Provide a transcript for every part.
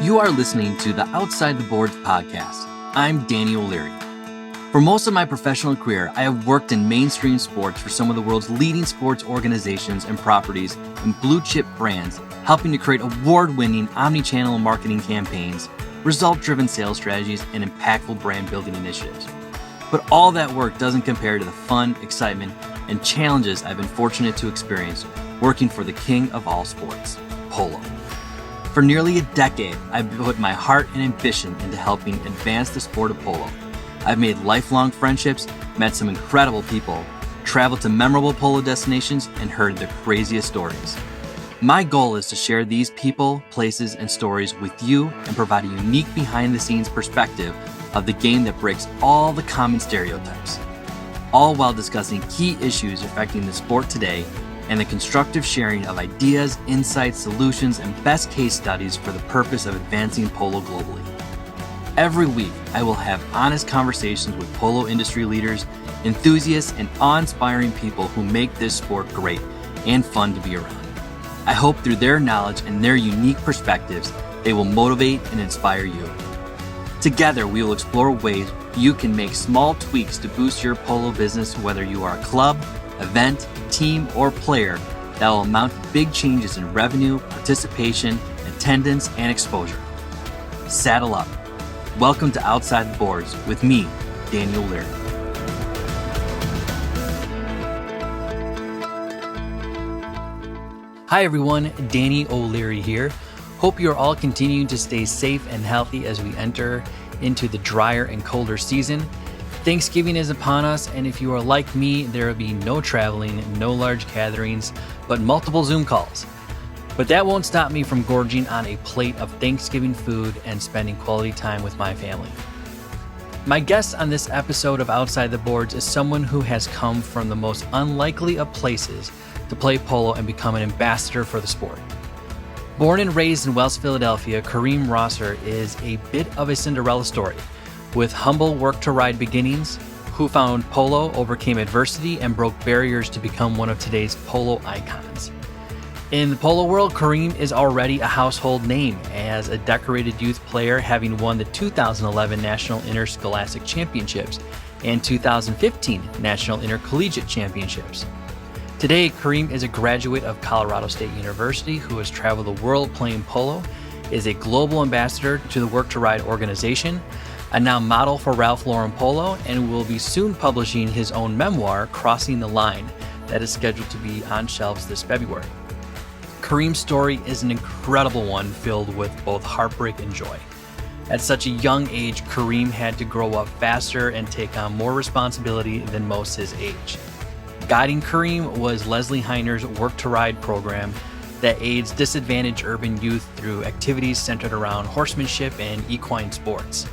You are listening to the Outside the Boards podcast. I'm Danny O'Leary. For most of my professional career, I have worked in mainstream sports for some of the world's leading sports organizations and properties and blue-chip brands, helping to create award-winning omni-channel marketing campaigns, result-driven sales strategies, and impactful brand-building initiatives. But all that work doesn't compare to the fun, excitement, and challenges I've been fortunate to experience working for the king of all sports, polo. For nearly a decade, I've put my heart and ambition into helping advance the sport of polo. I've made lifelong friendships, met some incredible people, traveled to memorable polo destinations, and heard the craziest stories. My goal is to share these people, places, and stories with you and provide a unique behind-the-scenes perspective of the game that breaks all the common stereotypes, all while discussing key issues affecting the sport today and the constructive sharing of ideas, insights, solutions, and best case studies for the purpose of advancing polo globally. Every week, I will have honest conversations with polo industry leaders, enthusiasts, and awe-inspiring people who make this sport great and fun to be around. I hope through their knowledge and their unique perspectives, they will motivate and inspire you. Together, we will explore ways you can make small tweaks to boost your polo business, whether you are a club, event, team, or player, that will amount to big changes in revenue, participation, attendance, and exposure. Saddle up. Welcome to Outside the Boards with me, Daniel Leary. Hi everyone, Danny O'Leary here. Hope you're all continuing to stay safe and healthy as we enter into the drier and colder season. Thanksgiving is upon us, and if you are like me, there will be no traveling, no large gatherings, but multiple Zoom calls. But that won't stop me from gorging on a plate of Thanksgiving food and spending quality time with my family. My guest on this episode of Outside the Boards is someone who has come from the most unlikely of places to play polo and become an ambassador for the sport. Born and raised in West Philadelphia, Kareem Rosser is a bit of a Cinderella story. With humble work-to-ride beginnings, who found polo, overcame adversity, and broke barriers to become one of today's polo icons. In the polo world, Kareem is already a household name as a decorated youth player, having won the 2011 National Interscholastic Championships and 2015 National Intercollegiate Championships. Today, Kareem is a graduate of Colorado State University who has traveled the world playing polo, is a global ambassador to the Work-to-Ride organization, a now model for Ralph Lauren Polo, and will be soon publishing his own memoir, Crossing the Line, that is scheduled to be on shelves this February. Kareem's story is an incredible one filled with both heartbreak and joy. At such a young age, Kareem had to grow up faster and take on more responsibility than most his age. Guiding Kareem was Leslie Heiner's Work-to-Ride program that aids disadvantaged urban youth through activities centered around horsemanship and equine sports.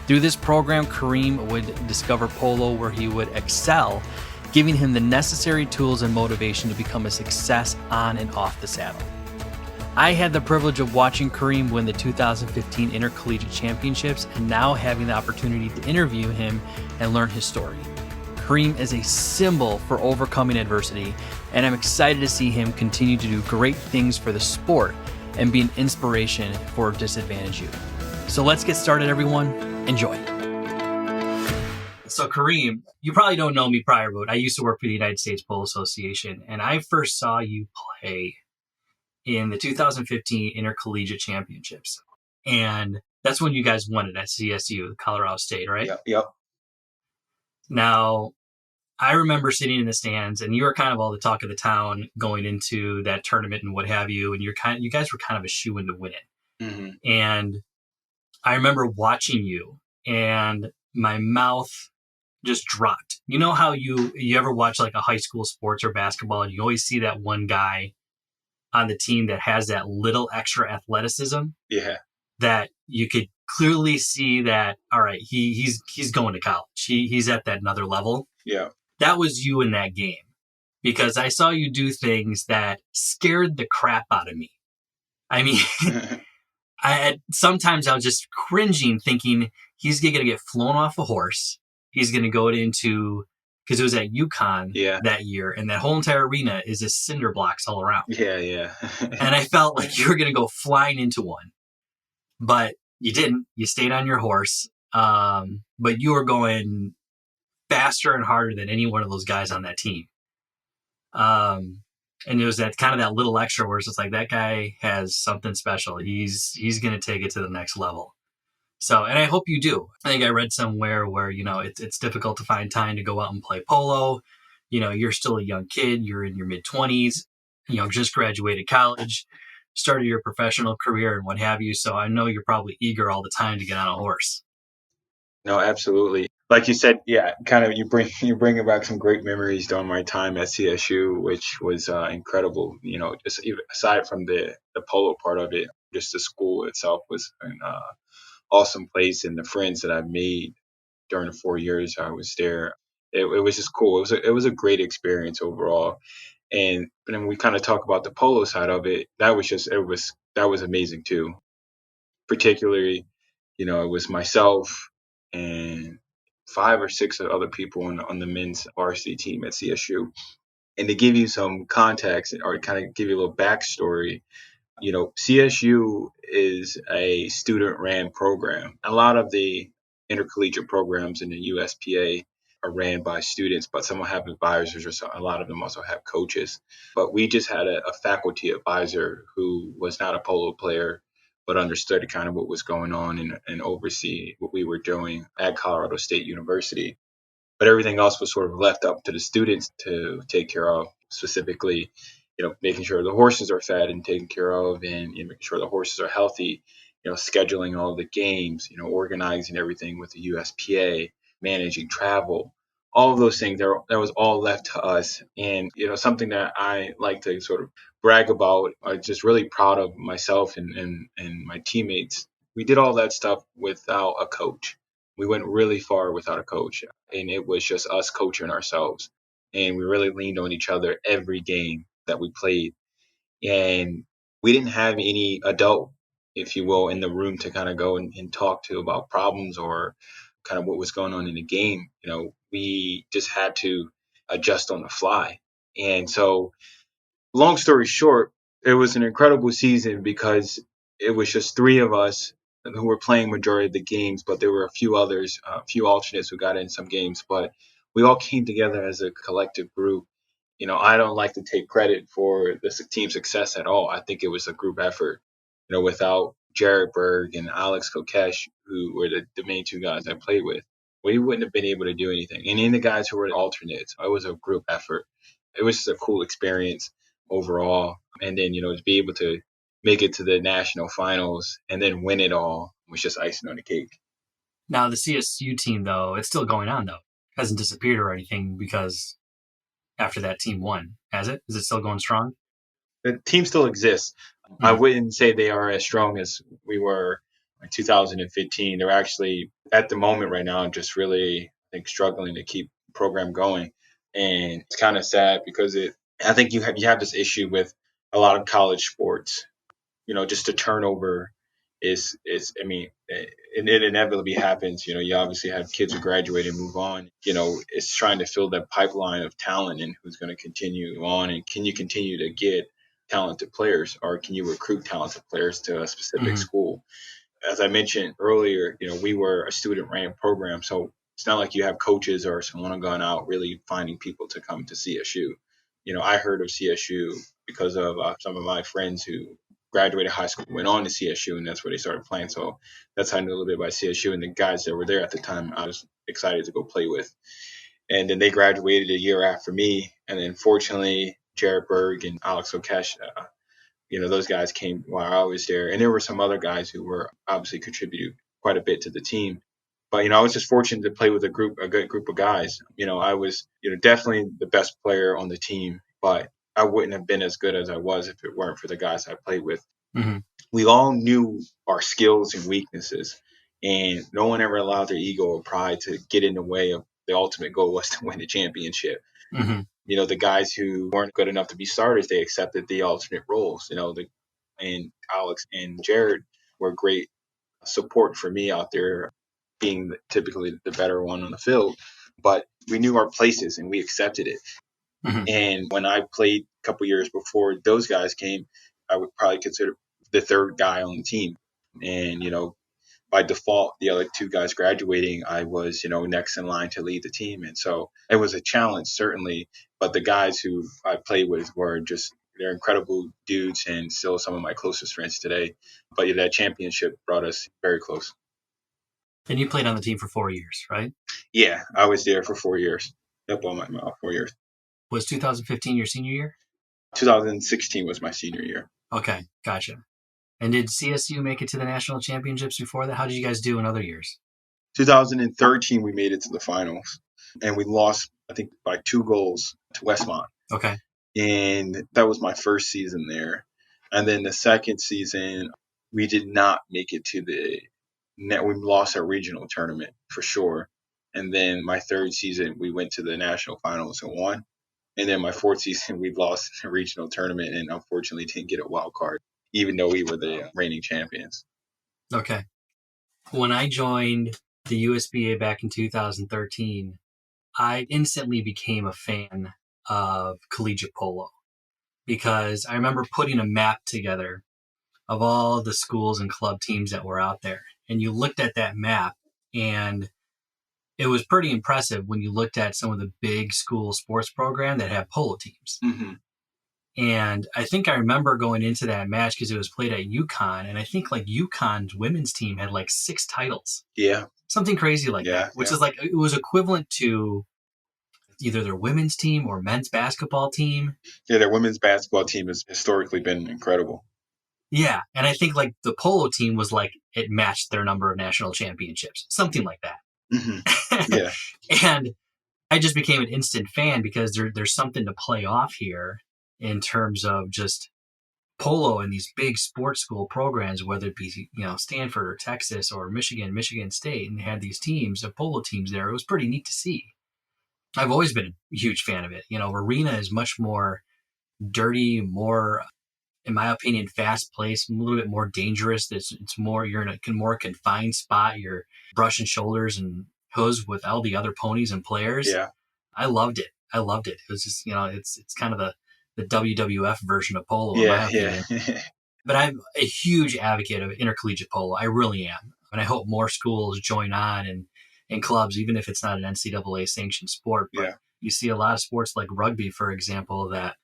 Through this program, Kareem would discover polo where he would excel, giving him the necessary tools and motivation to become a success on and off the saddle. I had the privilege of watching Kareem win the 2015 Intercollegiate Championships and now having the opportunity to interview him and learn his story. Kareem is a symbol for overcoming adversity, and I'm excited to see him continue to do great things for the sport and be an inspiration for disadvantaged youth. So let's get started, everyone. Enjoy. So Kareem, you probably don't know me prior, but I used to work for the United States Polo Association, and I first saw you play in the 2015 Intercollegiate Championships. And that's when you guys won it at CSU, Colorado State, right? Yep. Now, I remember sitting in the stands, and you were kind of all the talk of the town going into that tournament and what have you, and you guys were kind of a shoo-in to win it. Mm-hmm. And I remember watching you, and my mouth just dropped. You know how you ever watch like a high school sports or basketball, and you always see that one guy on the team that has that little extra athleticism? Yeah. That you could clearly see that, all right, he's going to college. He's at that another level. Yeah. That was you in that game, because I saw you do things that scared the crap out of me. I mean, sometimes I was just cringing, thinking he's going to get flown off a horse. He's going to go into, because it was at UConn that year, and that whole entire arena is just cinder blocks all around. Yeah. And I felt like you were going to go flying into one. but you didn't. You stayed on your horse, but you were going faster and harder than any one of those guys on that team. And it was that kind of that little extra where it's just like, that guy has something special. He's going to take it to the next level. So, and I hope you do. I think I read somewhere where, it's difficult to find time to go out and play polo. You're still a young kid. You're in your mid-20s, just graduated college, started your professional career and what have you. So I know you're probably eager all the time to get on a horse. No, absolutely. Like you said, yeah, kind of you bring back some great memories during my time at CSU, which was incredible. Just even aside from the polo part of it, just the school itself was an awesome place, and the friends that I made during the 4 years I was there, it was just cool. It was a great experience overall. And then we kind of talk about the polo side of it. That was amazing too. Particularly, it was myself and 5 or 6 other people on the men's varsity team at CSU. And to give you some context or kind of give you a little backstory, CSU is a student ran program. A lot of the intercollegiate programs in the USPA are ran by students, but some will have advisors, or a lot of them also have coaches. But we just had a faculty advisor who was not a polo player, but understood kind of what was going on and oversee what we were doing at Colorado State University. But everything else was sort of left up to the students to take care of, specifically, making sure the horses are fed and taken care of, and making sure the horses are healthy, scheduling all the games, organizing everything with the USPA, managing travel, all of those things. That was all left to us. And, something that I like to sort of brag about, I'm just really proud of myself and my teammates. We did all that stuff without a coach. We went really far without a coach, and it was just us coaching ourselves. And we really leaned on each other every game that we played. And we didn't have any adult, if you will, in the room to kind of go and talk to about problems or kind of what was going on in the game. We just had to adjust on the fly. And so, long story short, it was an incredible season because it was just three of us who were playing majority of the games, but there were a few others, a few alternates who got in some games, but we all came together as a collective group. I don't like to take credit for the team success at all. I think it was a group effort. Without Jared Berg and Alex Kokesh, who were the main two guys I played with, we wouldn't have been able to do anything. And then the guys who were the alternates, it was a group effort. It was just a cool experience overall. And then, to be able to make it to the national finals and then win it all was just icing on the cake. Now, the CSU team, though, it's still going on, though. It hasn't disappeared or anything because after that team won, has it? Is it still going strong? The team still exists. I Mm-hmm. wouldn't say they are as strong as we were in 2015. They're actually at the moment right now just really, I think, struggling to keep the program going, and it's kind of sad because I think you have this issue with a lot of college sports. Just the turnover is I mean, it inevitably happens. You obviously have kids who graduate and move on. It's trying to fill that pipeline of talent and who's going to continue on, and can you continue to get talented players, or can you recruit talented players to a specific Mm-hmm. school? As I mentioned earlier, we were a student ran program, so it's not like you have coaches or someone going out really finding people to come to CSU. I heard of CSU because of some of my friends who graduated high school, went on to CSU, and that's where they started playing. So that's how I knew a little bit about CSU, and the guys that were there at the time, I was excited to go play with. And then they graduated a year after me, and then fortunately, Jared Berg and Alex Okesh, those guys came while I was there. And there were some other guys who were obviously contributed quite a bit to the team. But, I was just fortunate to play with a good group of guys. I was, definitely the best player on the team, but I wouldn't have been as good as I was if it weren't for the guys I played with. Mm-hmm. We all knew our skills and weaknesses, and no one ever allowed their ego or pride to get in the way of the ultimate goal was to win the championship. Mm-hmm. The guys who weren't good enough to be starters, they accepted the alternate roles. And Alex and Jared were great support for me out there, being typically the better one on the field. But we knew our places and we accepted it. Mm-hmm. And when I played a couple years before those guys came, I would probably consider the third guy on the team. And, by default, the other two guys graduating, I was, next in line to lead the team. And so it was a challenge, certainly. But the guys who I played with they're incredible dudes and still some of my closest friends today. But yeah, that championship brought us very close. And you played on the team for 4 years, right? Yeah, I was there for 4 years. Yep, all my 4 years. Was 2015 your senior year? 2016 was my senior year. Okay, gotcha. And did CSU make it to the national championships before that? How did you guys do in other years? 2013, we made it to the finals, and we lost, I think, by 2 goals to Westmont. Okay. And that was my first season there. And then the second season, we did not make it to the net. We lost our regional tournament for sure. And then my third season, we went to the national finals and won. And then my fourth season, we lost a regional tournament and unfortunately didn't get a wild card, even though we were the reigning champions. Okay. When I joined the USBA back in 2013, I instantly became a fan of collegiate polo because I remember putting a map together of all the schools and club teams that were out there. And you looked at that map, and it was pretty impressive when you looked at some of the big school sports program that have polo teams. Mm-hmm. And I think I remember going into that match because it was played at UConn. And I think like UConn's women's team had like 6 titles. Yeah. Something crazy like that, which is like, it was equivalent to either their women's team or men's basketball team. Yeah, their women's basketball team has historically been incredible. Yeah. And I think like the polo team was like, it matched their number of national championships, something like that. Mm-hmm. Yeah. And I just became an instant fan because there's something to play off here in terms of just polo and these big sports school programs, whether it be, Stanford or Texas or Michigan State, and they had these teams of polo teams there. It was pretty neat to see. I've always been a huge fan of it. Arena is much more dirty, more, in my opinion, fast paced, a little bit more dangerous. It's more, you're in a more confined spot. You're brushing shoulders and hooves with all the other ponies and players. Yeah. I loved it. It was just, it's kind of the WWF version of polo, in my opinion. Yeah. But I'm a huge advocate of intercollegiate polo. I really am. And I hope more schools join on and clubs, even if it's not an NCAA sanctioned sport. But you see a lot of sports like rugby, for example, that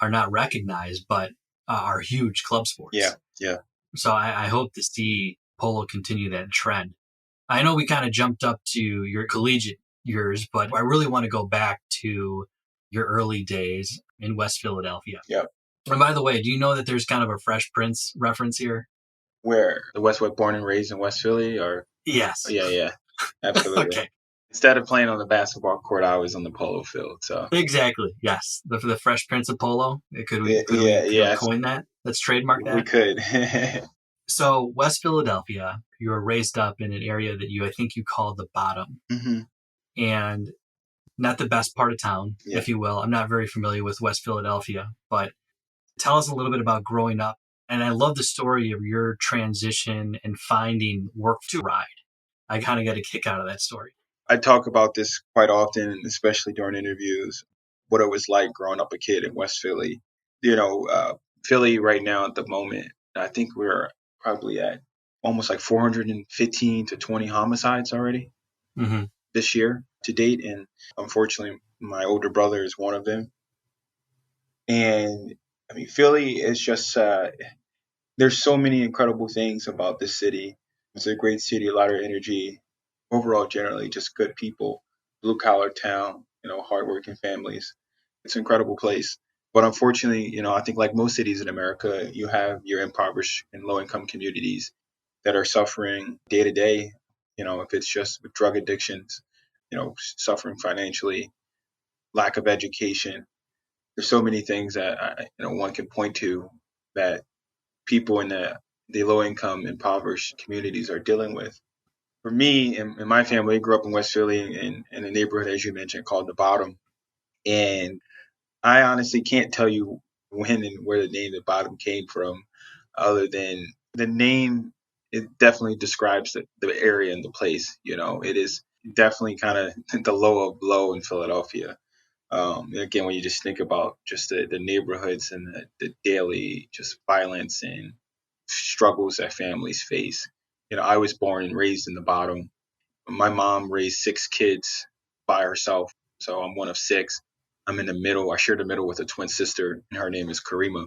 are not recognized, but are huge club sports. Yeah. Yeah. So I hope to see polo continue that trend. I know we kind of jumped up to your collegiate years, but I really want to go back to your early days in West Philadelphia. Yeah. And by the way, do you know that there's kind of a Fresh Prince reference here? Where? The Westwood born and raised in West Philly? Or Yes. Yeah. Absolutely. Okay. Instead of playing on the basketball court, I was on the polo field. So exactly. Yes. The Fresh Prince of Polo. Could we coin that? Let's trademark that. We could. So West Philadelphia, you were raised up in an area that I think you call the bottom. Mm-hmm. And not the best part of town, if you will. I'm not very familiar with West Philadelphia, but tell us a little bit about growing up. And I love the story of your transition and finding work to ride. I kind of got a kick out of that story. I talk about this quite often, especially during interviews, what it was like growing up a kid in West Philly. Philly right now at the moment, I think we're probably at almost like 415 to 20 homicides already this year to date. And unfortunately, my older brother is one of them. And I mean, Philly is just, there's so many incredible things about this city. It's a great city, a lot of energy. Overall, generally, just good people, blue collar town, hardworking families. It's an incredible place. But unfortunately, I think like most cities in America, you have your impoverished and low income communities that are suffering day to day. If it's just with drug addictions, suffering financially, lack of education. There's so many things that one can point to that people in the low income impoverished communities are dealing with. For me and my family, I grew up in West Philly in a neighborhood, as you mentioned, called the Bottom. And I honestly can't tell you when and where the name the Bottom came from, other than the name. It definitely describes the area and the place. It is definitely kind of the low of low in Philadelphia. Again, when you just think about just the neighborhoods and the daily just violence and struggles that families face. I was born and raised in the bottom. My mom raised 6 kids by herself, so I'm one of 6. I'm in the middle. I share the middle with a twin sister, and her name is Karima.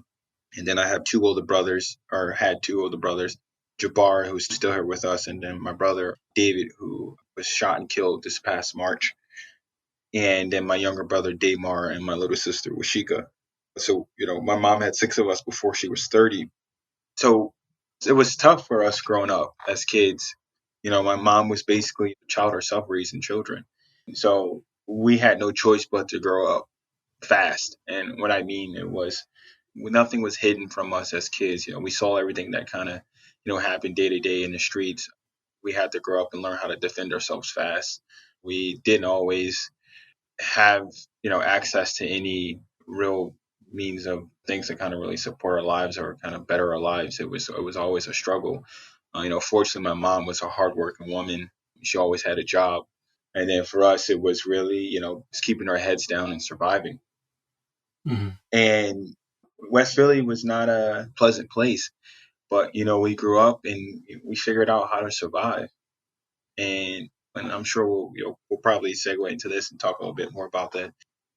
And then I have 2 older brothers, or had 2 older brothers, Jabbar, who's still here with us, and then my brother David, who was shot and killed this past March, and then my younger brother Damar and my little sister Washika. So, my mom had 6 of us before she was 30. So it was tough for us growing up as kids. My mom was basically a child herself raising children. So we had no choice but to grow up fast. And what I mean, it was nothing was hidden from us as kids. We saw everything that kind of, happened day to day in the streets. We had to grow up and learn how to defend ourselves fast. We didn't always have access to any real means of things that kind of really support our lives or kind of better our lives. It was always a struggle. Fortunately, my mom was a hardworking woman. She always had a job, and then for us, it was really just keeping our heads down and surviving. Mm-hmm. And West Philly was not a pleasant place, but we grew up and we figured out how to survive. And I'm sure we'll probably segue into this and talk a little bit more about that,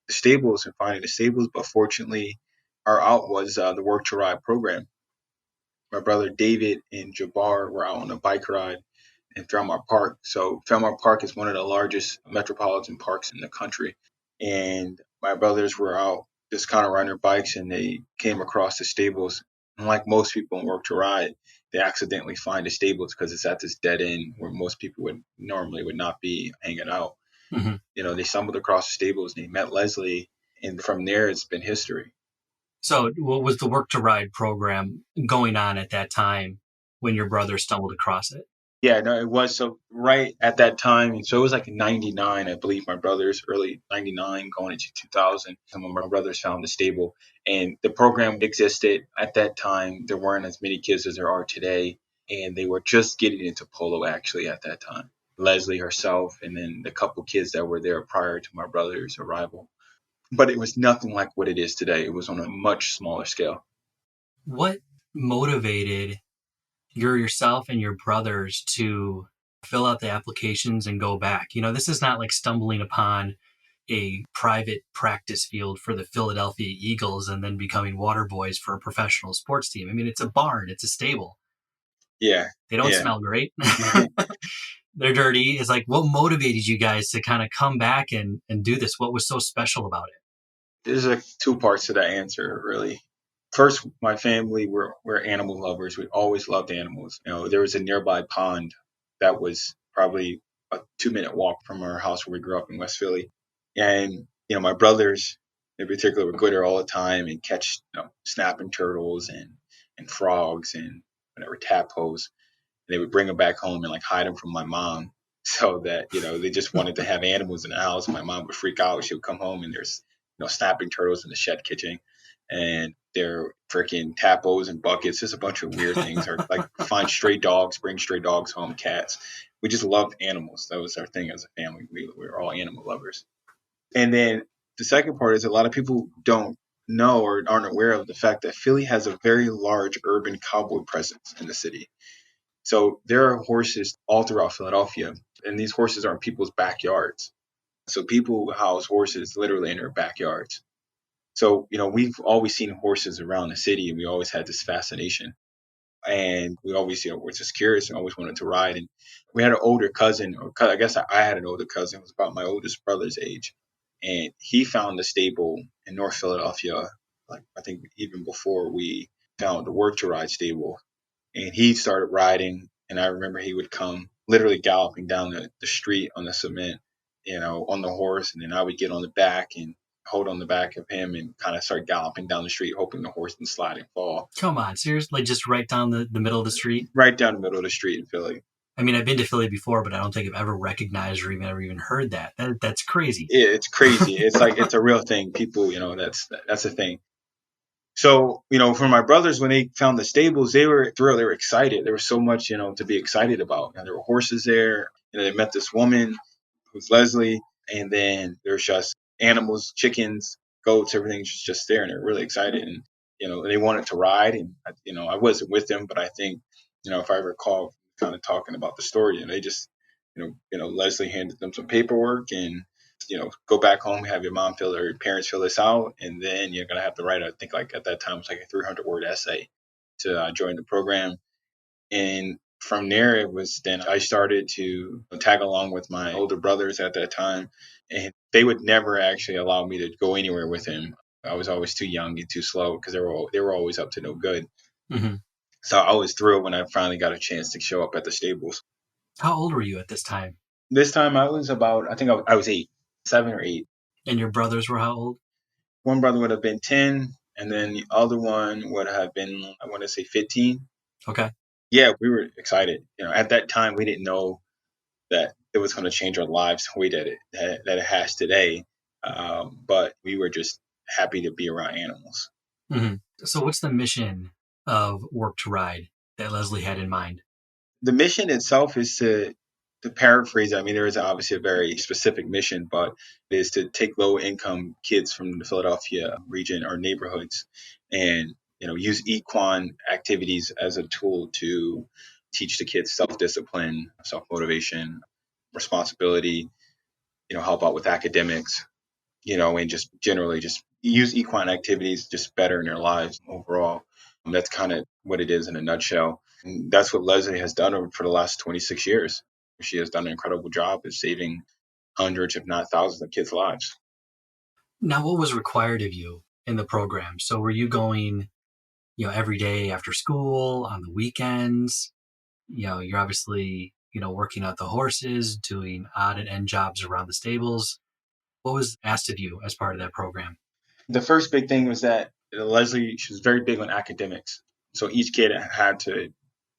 the stables and finding the stables. But fortunately, our out was the Work to Ride program. My brother David and Jabbar were out on a bike ride in Fairmont Park. So Fairmont Park is one of the largest metropolitan parks in the country. And my brothers were out just kind of riding their bikes, and they came across the stables. And like most people in Work to Ride, they accidentally find the stables because it's at this dead end where most people would not be hanging out. Mm-hmm. They stumbled across the stables and they met Leslie, and from there it's been history. So, what was the Work to Ride program going on at that time when your brother stumbled across it? Yeah, no, it was. So right at that time, so it was like in '99, I believe. My brothers, early '99, going into 2000. Some of my brothers found the stable, and the program existed at that time. There weren't as many kids as there are today, and they were just getting into polo actually at that time. Leslie herself, and then the couple kids that were there prior to my brother's arrival. But it was nothing like what it is today. It was on a much smaller scale. What motivated yourself and your brothers to fill out the applications and go back? This is not like stumbling upon a private practice field for the Philadelphia Eagles and then becoming water boys for a professional sports team. I mean, it's a barn, it's a stable. Yeah, They don't yeah. smell great. They're dirty. It's like, what motivated you guys to kind of come back and do this? What was so special about it? There's like 2 parts to that answer, really. First, my family we're animal lovers. We always loved animals. There was a nearby pond that was probably a 2-minute walk from our house where we grew up in West Philly. And my brothers in particular would go there all the time and catch snapping turtles and frogs and whatever tadpoles. They would bring them back home and like hide them from my mom, so that they just wanted to have animals in the house. My mom would freak out. She would come home and there's snapping turtles in the shed kitchen, and they're freaking tapos and buckets, just a bunch of weird things. Or like find stray dogs, bring stray dogs home, cats. We just loved animals. That was our thing as a family. We were all animal lovers. And then the second part is a lot of people don't know or aren't aware of the fact that Philly has a very large urban cowboy presence in the city. So there are horses all throughout Philadelphia, and these horses are in people's backyards. So people house horses literally in their backyards. So, we've always seen horses around the city, and we always had this fascination. And we always, were just curious and always wanted to ride. And we had an older cousin, or I guess I had an older cousin who was about my oldest brother's age. And he found a stable in North Philadelphia, like I think even before we found the Work to Ride stable. And he started riding, and I remember he would come literally galloping down the street on the cement, on the horse, and then I would get on the back and hold on the back of him and kind of start galloping down the street, hoping the horse didn't slide and fall. Come on, seriously? Just right down the middle of the street? Right down the middle of the street in Philly. I mean, I've been to Philly before, but I don't think I've ever recognized or even heard that. That's crazy. Yeah, it's crazy. It's like it's a real thing. People, that's a thing. So, for my brothers, when they found the stables, they were thrilled. They were excited. There was so much, to be excited about. There were horses there. They met this woman who's Leslie, and then there's just animals, chickens, goats, everything's just there, and they're really excited. And they wanted to ride, and I wasn't with them, but I think, if I recall, kind of talking about the story, and they just, Leslie handed them some paperwork, and go back home, have your mom fill or your parents fill this out, and then you're gonna have to write. I think like at that time it was like a 300-word essay to join the program, and from there it was then I started to tag along with my older brothers at that time, and they would never actually allow me to go anywhere with him. I was always too young and too slow because they were always up to no good. Hmm. So I was thrilled when I finally got a chance to show up at the stables. How old were you at this time? This time I was about, I think I was 8, 7 or 8. And your brothers were how old? One brother would have been 10, and then the other one would have been, I want to say, 15. Okay. Yeah, we were excited. At that time we didn't know that it was going to change our lives the way that it has today. But we were just happy to be around animals. Hmm. So what's the mission of Work to Ride that Leslie had in mind? The mission itself is to paraphrase. I mean, there is obviously a very specific mission, but it is to take low income kids from the Philadelphia region or neighborhoods and use equine activities as a tool to teach the kids self discipline, self motivation, responsibility, help out with academics, and just generally just use equine activities just better in their lives overall. That's kind of what it is in a nutshell. And that's what Leslie has done for the last 26 years. She has done an incredible job of saving hundreds, if not thousands, of kids' lives. Now, what was required of you in the program? So were you going, every day after school, on the weekends? You're obviously, working out the horses, doing odd and end jobs around the stables. What was asked of you as part of that program? The first big thing was that Leslie, she was very big on academics. So each kid had to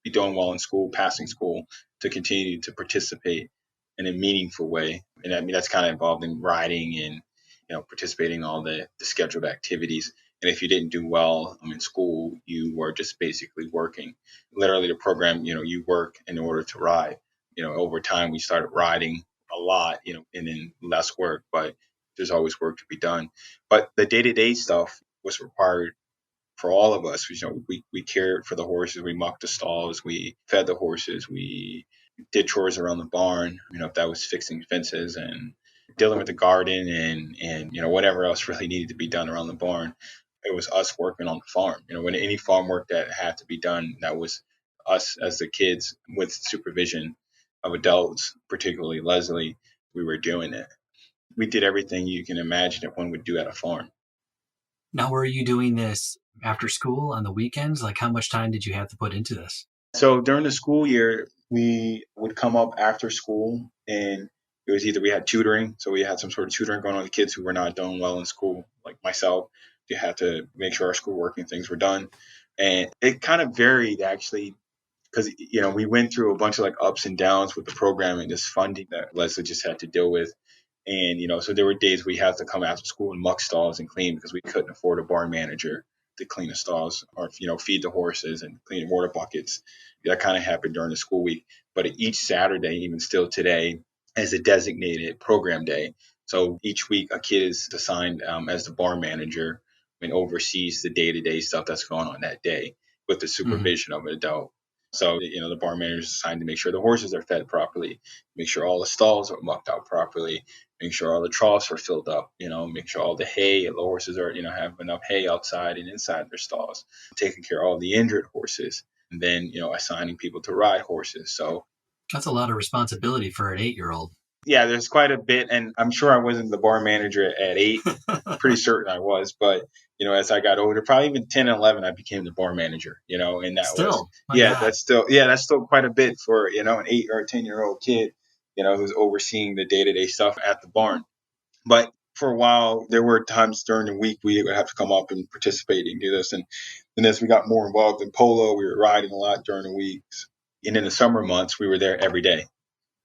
be doing well in school, passing school, to continue to participate in a meaningful way. And I mean, that's kind of involved in riding and, participating in all the scheduled activities. And if you didn't do well in school, you were just basically working. Literally, the program, you work in order to ride. Over time, we started riding a lot, and then less work, but there's always work to be done. But the day to day stuff was required for all of us. We cared for the horses, we mucked the stalls, we fed the horses, we did chores around the barn. If that was fixing fences and dealing with the garden and whatever else really needed to be done around the barn. It was us working on the farm. When any farm work that had to be done, that was us as the kids with supervision of adults, particularly Leslie. We were doing it. We did everything you can imagine that one would do at a farm. Now, were you doing this after school on the weekends? Like, how much time did you have to put into this? So during the school year, we would come up after school, and it was either we had tutoring, so we had some sort of tutoring going on with kids who were not doing well in school, like myself. You had to make sure our schoolwork and things were done. And it kind of varied actually because we went through a bunch of like ups and downs with the program and this funding that Leslie just had to deal with. And so there were days we had to come after school and muck stalls and clean because we couldn't afford a barn manager to clean the stalls or feed the horses and clean water buckets. That kind of happened during the school week. But each Saturday, even still today, is a designated program day. So each week a kid is assigned as the barn manager and oversees the day-to-day stuff that's going on that day with the supervision of an adult. So, the barn manager is assigned to make sure the horses are fed properly, make sure all the stalls are mucked out properly, make sure all the troughs are filled up, make sure all the hay, the horses are, have enough hay outside and inside their stalls, taking care of all the injured horses, and then, assigning people to ride horses. So That's a lot of responsibility for an 8-year-old. yeah, there's quite a bit, and I'm sure I wasn't the barn manager at 8. Pretty certain I was, but as I got older, probably even 10 and 11, I became the barn manager. And that Still, my yeah, God. that's still quite a bit for an 8 or 10-year-old kid, who's overseeing the day to day stuff at the barn. But for a while, there were times during the week we would have to come up and participate and do this, and as we got more involved in polo, we were riding a lot during the weeks, and in the summer months, we were there every day.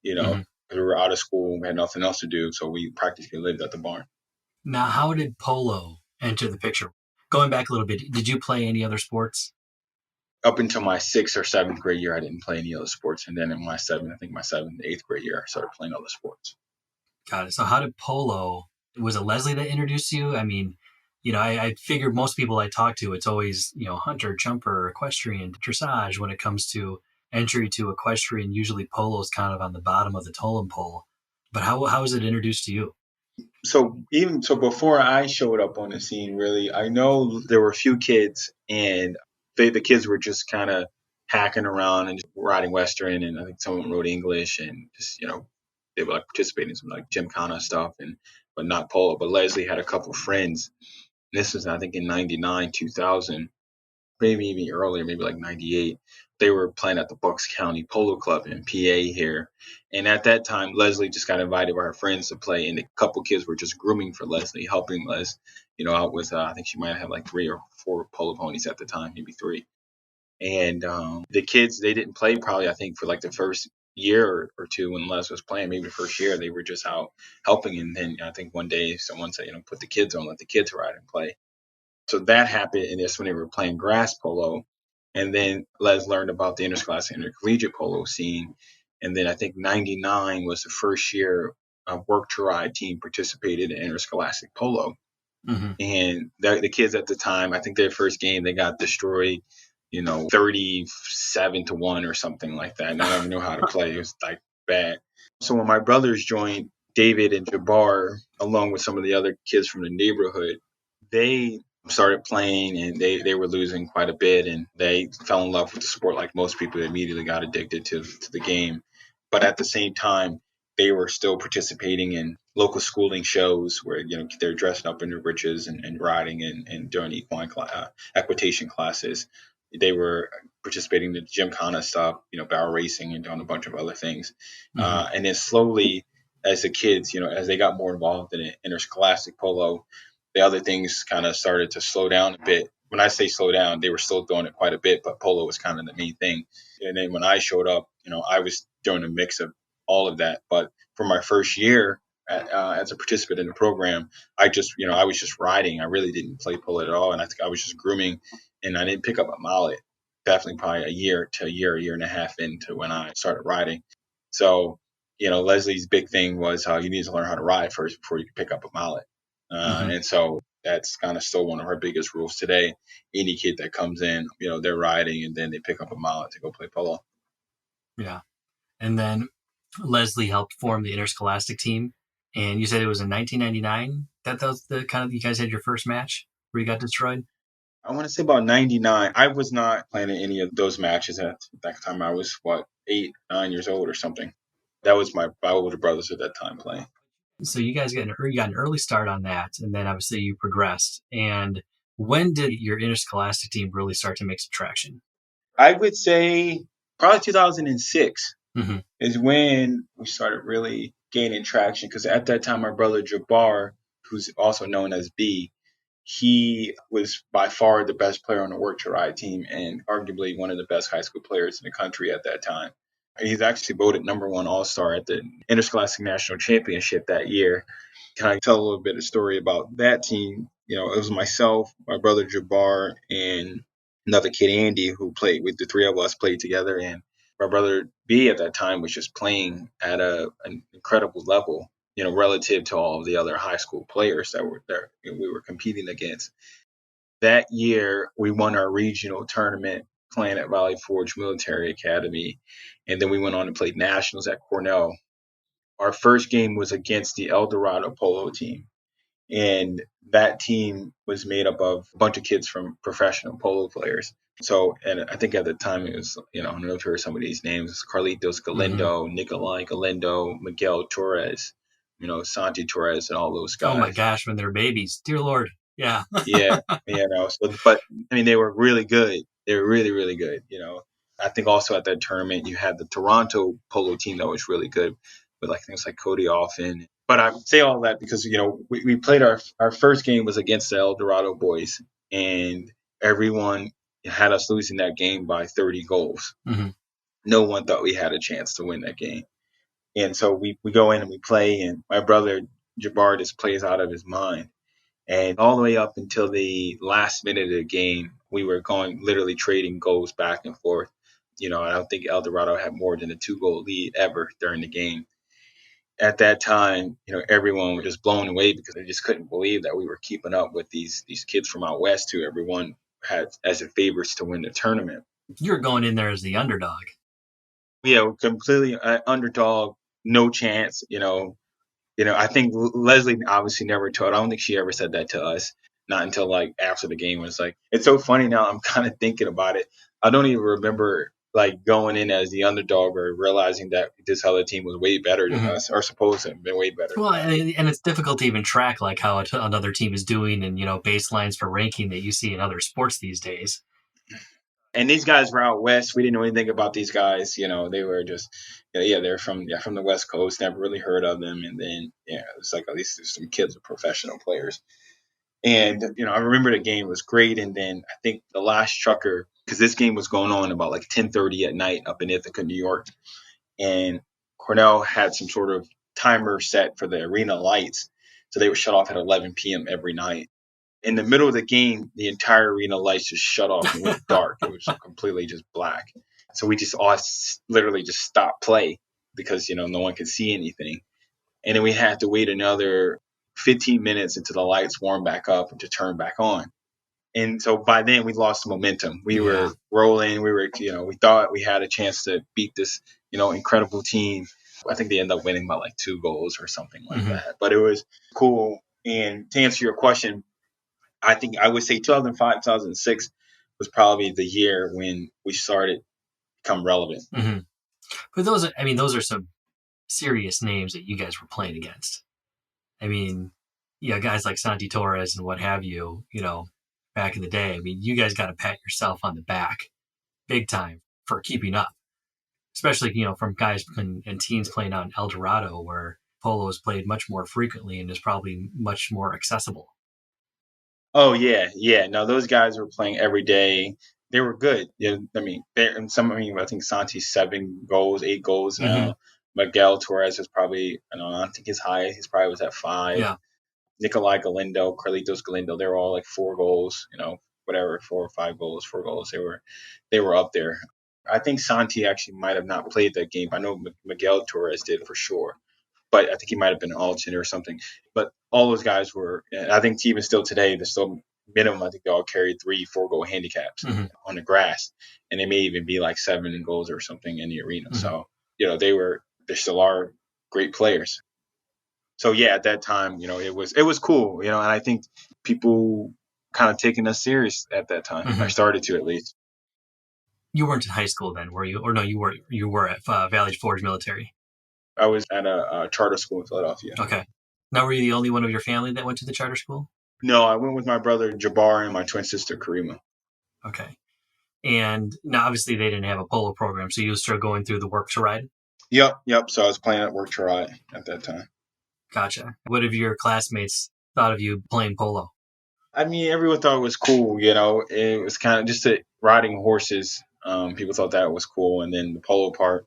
Mhm. We were out of school, we had nothing else to do, so we practically lived at the barn. Now, how did polo enter the picture? Going back a little bit, did you play any other sports? Up until my 6th or 7th grade year, I didn't play any other sports, and then in my seventh, 8th grade year, I started playing other sports. Got it. So how did polo, was it Leslie that introduced you? I mean, I figured most people I talk to, it's always, hunter, jumper, equestrian, dressage when it comes to entry to equestrian. Usually polo is kind of on the bottom of the totem pole. But how was it introduced to you? So before I showed up on the scene, really, I know there were a few kids, and the kids were just kind of hacking around and just riding Western, and I think some of them rode English, and just they were like participating in some like gymkhana stuff, and but not polo. But Leslie had a couple friends. This was I think in '99, 2000, maybe even earlier, maybe like '98. They were playing at the Bucks County Polo Club in PA here. And at that time, Leslie just got invited by her friends to play. And a couple kids were just grooming for Leslie, helping Les, out with, I think she might have like 3 or 4 polo ponies at the time, maybe 3. And the kids, they didn't play probably, I think, for like the first year or two when Les was playing. Maybe the first year, they were just out helping. And then I think one day someone said, put the kids on, let the kids ride and play. So that happened, and that's when they were playing grass polo. And then Les learned about the interscholastic intercollegiate polo scene. And then I think '99 was the first year a work to ride team participated in interscholastic polo. Mm-hmm. And the kids at the time, I think their first game, they got destroyed, 37-1 or something like that. And I don't even know how to play. It was like bad. So when my brothers joined, David and Jabbar, along with some of the other kids from the neighborhood, they started playing and they were losing quite a bit, and they fell in love with the sport like most people. They immediately got addicted to the game. But at the same time, they were still participating in local schooling shows where they're dressing up in their breeches and riding and doing equitation classes. They were participating in the gymkhana stuff, barrel racing and doing a bunch of other things. Mm-hmm. And then slowly, as the kids, as they got more involved in it, interscholastic polo, the other things kind of started to slow down a bit. When I say slow down, they were still doing it quite a bit, but polo was kind of the main thing. And then when I showed up, I was doing a mix of all of that. But for my first year as a participant in the program, I was just riding. I really didn't play polo at all, and I think I was just grooming, and I didn't pick up a mallet. Definitely probably a year and a half into when I started riding. So, Leslie's big thing was you need to learn how to ride first before you can pick up a mallet. Mm-hmm. And so that's kind of still one of our biggest rules today. Any kid that comes in, they're riding and then they pick up a mallet to go play polo. Yeah. And then Leslie helped form the interscholastic team. And you said it was in 1999 that was the kind of you guys had your first match where you got destroyed. I want to say about '99. I was not playing in any of those matches at that time. I was 8, 9 years old or something. That was my older brothers at that time playing. So you guys got an early start on that, and then obviously you progressed. And when did your interscholastic team really start to make some traction? I would say probably 2006 Mm-hmm. is when we started really gaining traction, because at that time, my brother Jabbar, who's also known as B, he was by far the best player on the work to ride team and arguably one of the best high school players in the country at that time. He's actually voted #1 All-Star at the Interscholastic National Championship that year. Can I tell a little bit of story about that team? It was myself, my brother Jabbar, and another kid, Andy, who played with the 3 of us played together. And my brother B at that time was just playing at an incredible level, relative to all of the other high school players that were there we were competing against. That year, we won our regional tournament playing at Valley Forge Military Academy. And then we went on and played nationals at Cornell. Our first game was against the El Dorado Polo team. And that team was made up of a bunch of kids from professional polo players. So, and I think at the time it was, I don't know if you heard some of these names: Carlitos Galindo, Mm-hmm. Nicolai Galindo, Miguel Torres, Santi Torres, and all those Oh my guys. gosh, when they're babies, dear Lord, yeah. Yeah, So, but I mean, they were really good. They were really, really good. I think also at that tournament you had the Toronto polo team that was really good, with like things like Cody Offen. But I say all that because we played our first game was against the El Dorado boys, and everyone had us losing that game by 30 goals. Mm-hmm. No one thought we had a chance to win that game, and so we go in and we play, and my brother Jabbar just plays out of his mind. And all the way up until the last minute of the game, we were going literally trading goals back and forth. I don't think El Dorado had more than a 2-goal lead ever during the game. at that time, everyone was just blown away because they just couldn't believe that we were keeping up with these kids from out west who everyone had as a favorites to win the tournament. You were going in there as the underdog. Yeah, completely underdog, no chance. I think Leslie obviously never told. I don't think she ever said that to us. Not until like after the game. Was like, it's so funny now. I'm kind of thinking about it. I don't even remember like going in as the underdog or realizing that this other team was way better than us, or supposed to have been way better. Well, and it's difficult to even track like how another team is doing, and baselines for ranking that you see in other sports these days. And these guys were out west. We didn't know anything about these guys. They were just, they're from the West Coast. Never really heard of them. And then, it's like at least there's some kids are professional players. And, I remember the game was great. And then I think the last trucker, because this game was going on about like 10:30 at night up in Ithaca, New York. And Cornell had some sort of timer set for the arena lights. So they would shut off at 11 p.m. every night. In the middle of the game, the entire arena lights just shut off and went dark. It was completely just black. So we just all literally just stopped play because, no one could see anything. And then we had to wait another 15 minutes until the lights warmed back up and to turn back on. And so by then we lost momentum. We were rolling. We were, we thought we had a chance to beat this, incredible team. I think they ended up winning by like 2 goals or something like that. But it was cool. And to answer your question, I think I would say 2005, 2006 was probably the year when we started to become relevant. But those are some serious names that you guys were playing against. I mean, guys like Santi Torres and what have you, back in the day. I mean, you guys got to pat yourself on the back big time for keeping up, especially, from guys and teams playing out in El Dorado where polo is played much more frequently and is probably much more accessible. Oh, yeah. Yeah. No, those guys were playing every day. They were good. Yeah, I mean, I think Santi's 7 goals, 8 goals now. Miguel Torres is probably, I think his highest, he's probably was at 5. Yeah. Nikolai Galindo, Carlitos Galindo, they were all like 4 goals, whatever, 4 or 5 goals, 4 goals. They were up there. I think Santi actually might have not played that game. I know Miguel Torres did for sure, but I think he might have been an alternate or something. But all those guys were, and I think even still today, they're still minimum. I think they all carried 3-4 goal handicaps on the grass, and they may even be like 7 goals or something in the arena. So they still are great players. So yeah, at that time, it was cool, and I think people kind of taking us serious at that time. I started to, at least. You weren't in high school then, were you? Or no, you were. You were at Valley Forge Military. I was at a charter school in Philadelphia. Okay. Now, were you the only one of your family that went to the charter school? No, I went with my brother Jabbar and my twin sister Kareema. Okay. And now, obviously, they didn't have a polo program, so you were still going through the work to ride? Yep. So I was playing at work to ride at that time. Gotcha. What have your classmates thought of you playing polo? I mean, everyone thought it was cool. It was kind of just riding horses. People thought that was cool, and then the polo part,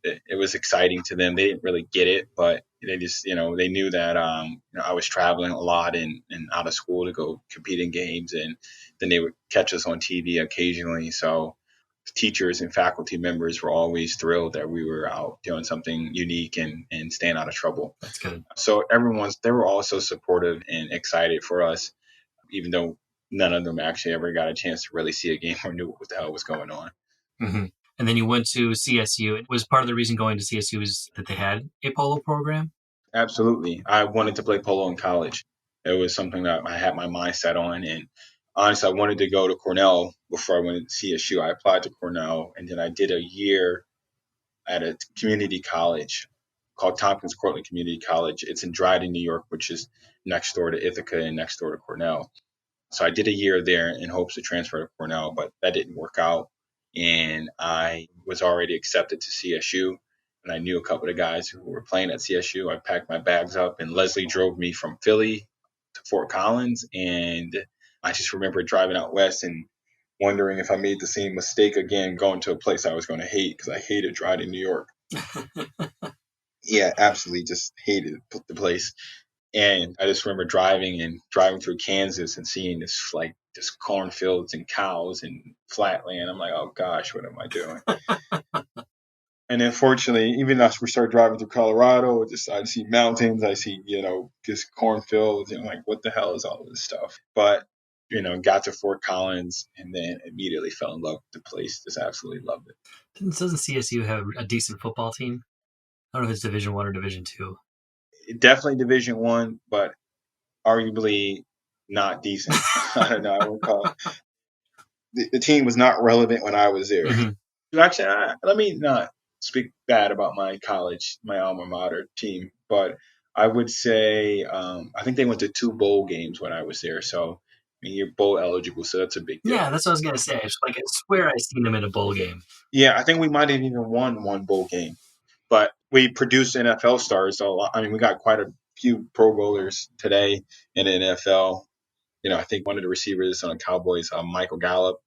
it was exciting to them. They didn't really get it, but they just, they knew that I was traveling a lot and out of school to go compete in games, and then they would catch us on TV occasionally. So teachers and faculty members were always thrilled that we were out doing something unique and staying out of trouble. That's good. So they were also supportive and excited for us, even though none of them actually ever got a chance to really see a game or knew what the hell was going on. And then you went to CSU. Was part of the reason going to CSU was that they had a polo program? Absolutely. I wanted to play polo in college. It was something that I had my mind set on. And honestly, I wanted to go to Cornell before I went to CSU. I applied to Cornell, and then I did a year at a community college called Tompkins Cortland Community College. It's in Dryden, New York, which is next door to Ithaca and next door to Cornell. So I did a year there in hopes to transfer to Cornell, but that didn't work out. And I was already accepted to CSU, and I knew a couple of guys who were playing at CSU. I packed my bags up, and Leslie drove me from Philly to Fort Collins. And I just remember driving out west and wondering if I made the same mistake again, going to a place I was going to hate, because I hated Dryden, New York. Yeah, absolutely just hated the place. And I just remember driving through Kansas and seeing this just cornfields and cows and flat land. I'm like, oh gosh, what am I doing? And then fortunately, even as we start driving through Colorado, I see mountains, I see, just cornfields, and like, what the hell is all this stuff? But, got to Fort Collins and then immediately fell in love with the place. Just absolutely loved it. Doesn't CSU have a decent football team? I don't know if it's Division I or Division II. Definitely Division I, but arguably not decent. I don't know. I would call it. The team was not relevant when I was there. Mm-hmm. Actually, let me not speak bad about my college, my alma mater team, but I would say I think they went to 2 bowl games when I was there. So, I mean, you're bowl eligible, so that's a big deal. Yeah, that's what I was going to say. It's like, I swear I seen them in a bowl game. Yeah, I think we might have even won 1 bowl game, but we produced NFL stars. So, I mean, we got quite a few Pro Bowlers today in the NFL. I think one of the receivers on the Cowboys, Michael Gallup.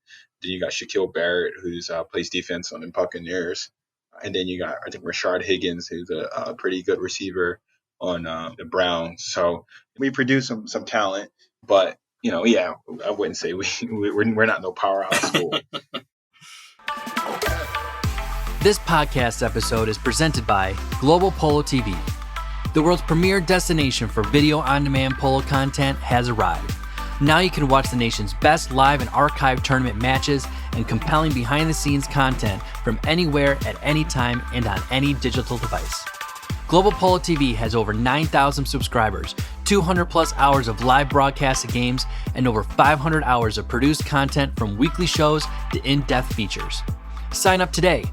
Then you got Shaquille Barrett, who's plays defense on the Buccaneers. And then you got, I think, Rashard Higgins, who's a pretty good receiver on the Browns. So we produce some talent, but yeah, I wouldn't say we're not no powerhouse school. This podcast episode is presented by Global Polo TV. The world's premier destination for video on-demand polo content has arrived. Now you can watch the nation's best live and archive tournament matches and compelling behind-the-scenes content from anywhere at any time and on any digital device. Global Polo TV has over 9,000 subscribers, 200 plus hours of live broadcasted games, and over 500 hours of produced content from weekly shows to in-depth features. Sign up today.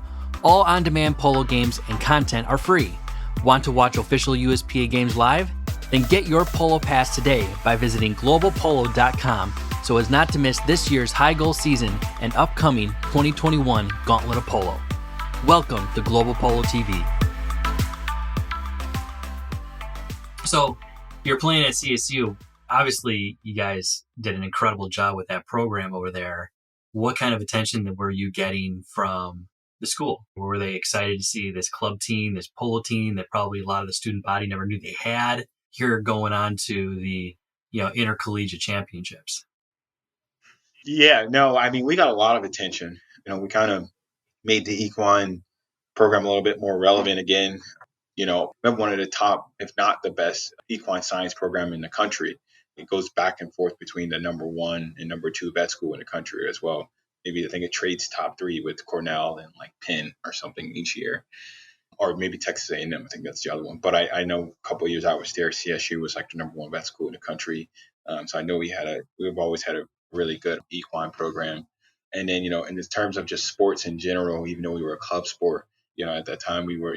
All on-demand polo games and content are free. Want to watch official USPA games live? Then get your Polo Pass today by visiting globalpolo.com so as not to miss this year's high goal season and upcoming 2021 Gauntlet of Polo. Welcome to Global Polo TV. So you're playing at CSU. Obviously, you guys did an incredible job with that program over there. What kind of attention were you getting from the school? Were they excited to see this club team, this polo team that probably a lot of the student body never knew they had? Here going on to the Intercollegiate Championships. Yeah, no, I mean, we got a lot of attention. We kind of made the equine program a little bit more relevant again. We have one of the top, if not the best, equine science program in the country. It goes back and forth between the number 1 and number 2 vet school in the country as well. Maybe I think it trades top 3 with Cornell and like Penn or something each year. Or maybe Texas A&M. I think that's the other one. But I know a couple of years I was there, CSU was like the number 1 vet school in the country. So I know we've always had a really good equine program. And then, in terms of just sports in general, even though we were a club sport, at that time we were,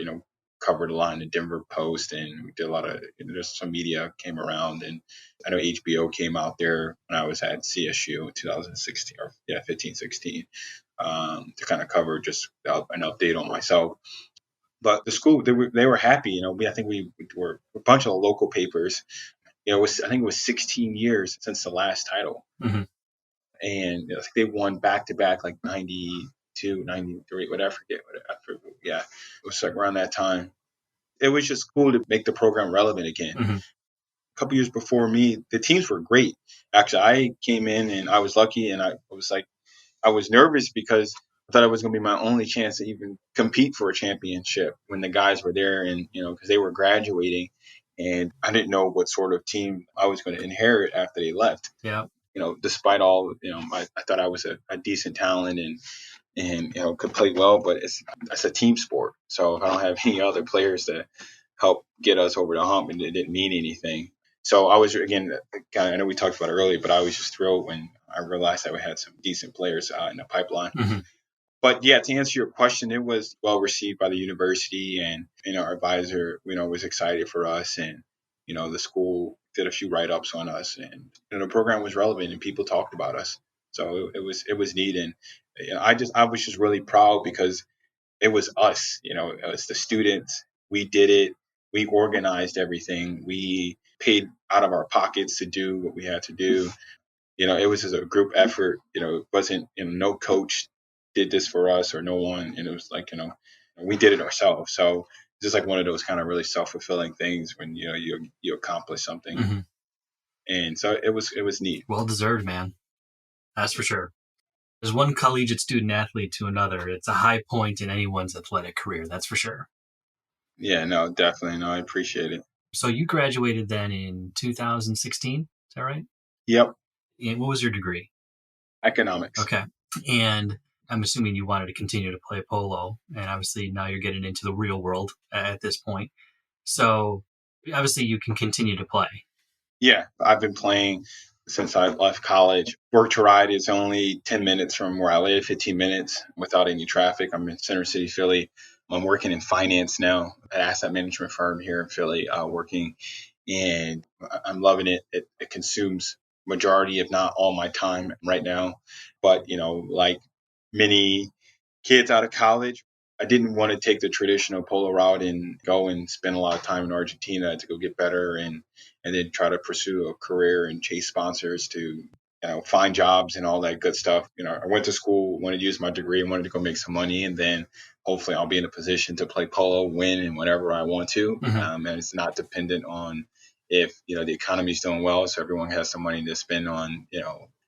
covered a lot in the Denver Post, and we did a lot of, just some media came around, and I know HBO came out there when I was at CSU in 2016 or 15, 16, to kind of cover just an update on myself. But the school, they were happy. I think we were a bunch of local papers. I think it was 16 years since the last title. Mm-hmm. And I think they won back to back, like 92, 93, whatever. Yeah, it was like around that time. It was just cool to make the program relevant again. Mm-hmm. A couple years before me, the teams were great. Actually, I came in and I was lucky, and I was nervous because I thought it was going to be my only chance to even compete for a championship when the guys were there, and because they were graduating, and I didn't know what sort of team I was going to inherit after they left. Yeah. Despite all, I thought I was a decent talent and could play well, but it's a team sport. So if I don't have any other players to help get us over the hump, and it didn't mean anything. So I was, again, I know we talked about it earlier, but I was just thrilled when I realized that we had some decent players in the pipeline. Mm-hmm. But yeah, to answer your question, it was well received by the university, and our advisor, was excited for us, and the school did a few write-ups on us, and the program was relevant, and people talked about us. So it was neat, and I was just really proud because it was us. It was the students. We did it. We organized everything. We paid out of our pockets to do what we had to do. It was just a group effort. It wasn't, no coach did this for us or no one. And it was like, we did it ourselves. So it's just like one of those kind of really self-fulfilling things when, you accomplish something. Mm-hmm. And so it was neat. Well deserved, man. That's for sure. There's one collegiate student athlete to another. It's a high point in anyone's athletic career, that's for sure. Yeah, no, definitely. No, I appreciate it. So you graduated then in 2016, is that right? Yep. And what was your degree? Economics. Okay. And I'm assuming you wanted to continue to play polo, and obviously now you're getting into the real world at this point. So obviously you can continue to play. Yeah, I've been playing since I left college. Work to Ride is only 10 minutes from where I live, 15 minutes without any traffic. I'm in Center City, Philly. I'm working in finance now at an asset management firm here in Philly, working, and I'm loving it. It consumes majority, if not all my time right now. But, like many kids out of college, I didn't want to take the traditional polo route and go and spend a lot of time in Argentina to go get better and then try to pursue a career and chase sponsors to find jobs and all that good stuff. I went to school, wanted to use my degree, wanted to go make some money, and then hopefully I'll be in a position to play polo, win, and whenever I want to. And it's not dependent on if the economy's doing well, so everyone has some money to spend on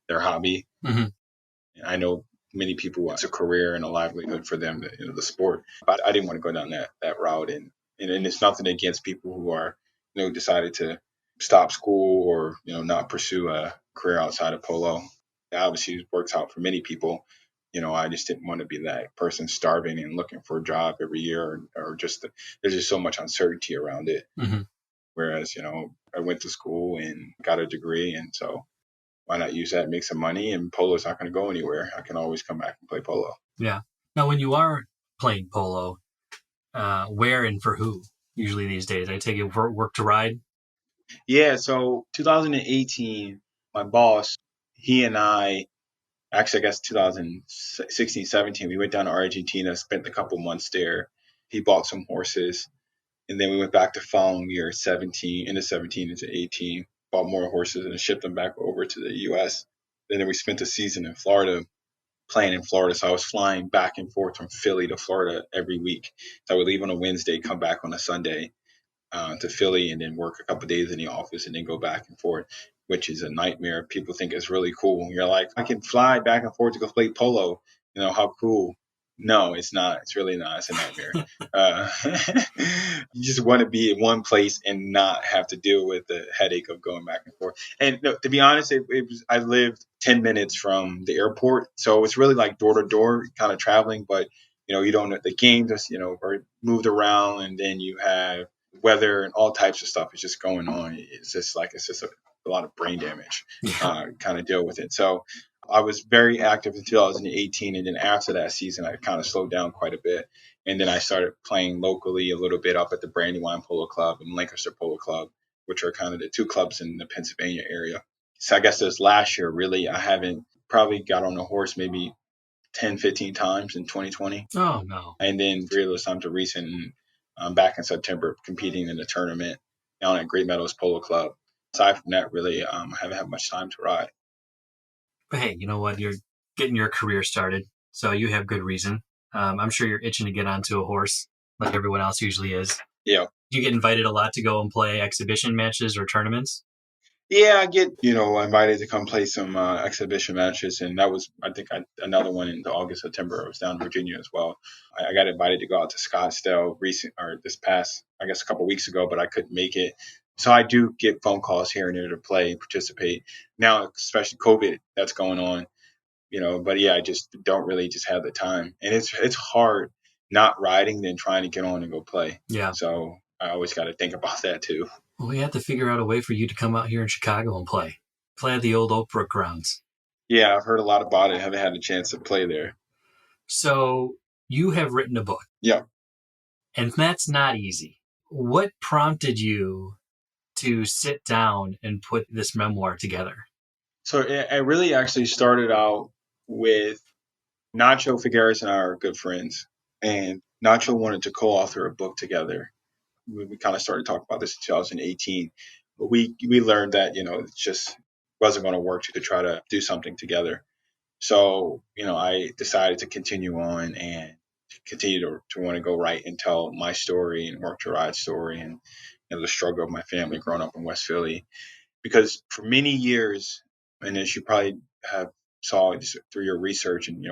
their hobby. I know many people it's a career and a livelihood for them, the sport. But I didn't want to go down that route, and it's nothing against people who are decided to stop school or not pursue a career outside of polo. Obviously, it works out for many people. I just didn't want to be that person starving and looking for a job every year, or just there's just so much uncertainty around it. Whereas, I went to school and got a degree, and so why not use that and make some money? And polo's not going to go anywhere. I can always come back and play polo. Yeah. Now, when you are playing polo, where and for who? Usually these days, I take it work to ride. Yeah. So 2018, my boss, he and I, actually, I guess 2016, 17, we went down to Argentina, spent a couple months there. He bought some horses. And then we went back the following year, 17, into 17, into 18, bought more horses and shipped them back over to the U.S. And then we spent a season in Florida, playing in Florida. So I was flying back and forth from Philly to Florida every week. So I would leave on a Wednesday, come back on a Sunday to Philly, and then work a couple of days in the office and then go back and forth, which is a nightmare. People think it's really cool. You're like, I can fly back and forth to go play polo. How cool. No, it's not. It's really not. It's a nightmare. uh, you just want to be in one place and not have to deal with the headache of going back and forth. And no, to be honest, I lived 10 minutes from the airport. So it's really like door to door kind of traveling, but you don't know the game just, are moved around, and then you have weather and all types of stuff is just going on. It's just a lot of brain damage, kind of deal with it. So I was very active in 2018, and then after that season, I kind of slowed down quite a bit. And then I started playing locally a little bit up at the Brandywine Polo Club and Lancaster Polo Club, which are kind of the two clubs in the Pennsylvania area. So I guess this last year, really, I haven't probably got on a horse maybe 10, 15 times in 2020. Oh, no. And then 3 of those times are recent. Back in September competing in a tournament down at Great Meadows Polo Club. Aside from that, really, I haven't had much time to ride. But hey, you know what? You're getting your career started, so you have good reason. I'm sure you're itching to get onto a horse like everyone else usually is. Yeah. Do you get invited a lot to go and play exhibition matches or tournaments? Yeah, I get, invited to come play some exhibition matches. And that was, I think, another one in August, September. I was down in Virginia as well. I got invited to go out to Scottsdale this past, I guess, a couple of weeks ago, but I couldn't make it. So I do get phone calls here and there to play, participate. Now, especially COVID that's going on, but yeah, I just don't really just have the time. And it's hard not riding than trying to get on and go play. Yeah. So I always got to think about that too. Well, we have to figure out a way for you to come out here in Chicago and play at the old Oak Brook grounds. Yeah, I've heard a lot about it. Haven't had a chance to play there. So you have written a book. Yeah. And that's not easy. What prompted you to sit down and put this memoir together? So it really actually started out with Nacho Figueres and I are good friends. And Nacho wanted to co-author a book together. We kind of started talking about this in 2018. But we learned that, it just wasn't going to work to try to do something together. So, I decided to continue on and continue to want to go write and tell my story and work to ride story and the struggle of my family growing up in West Philly. Because for many years, and as you probably have saw just through your research, and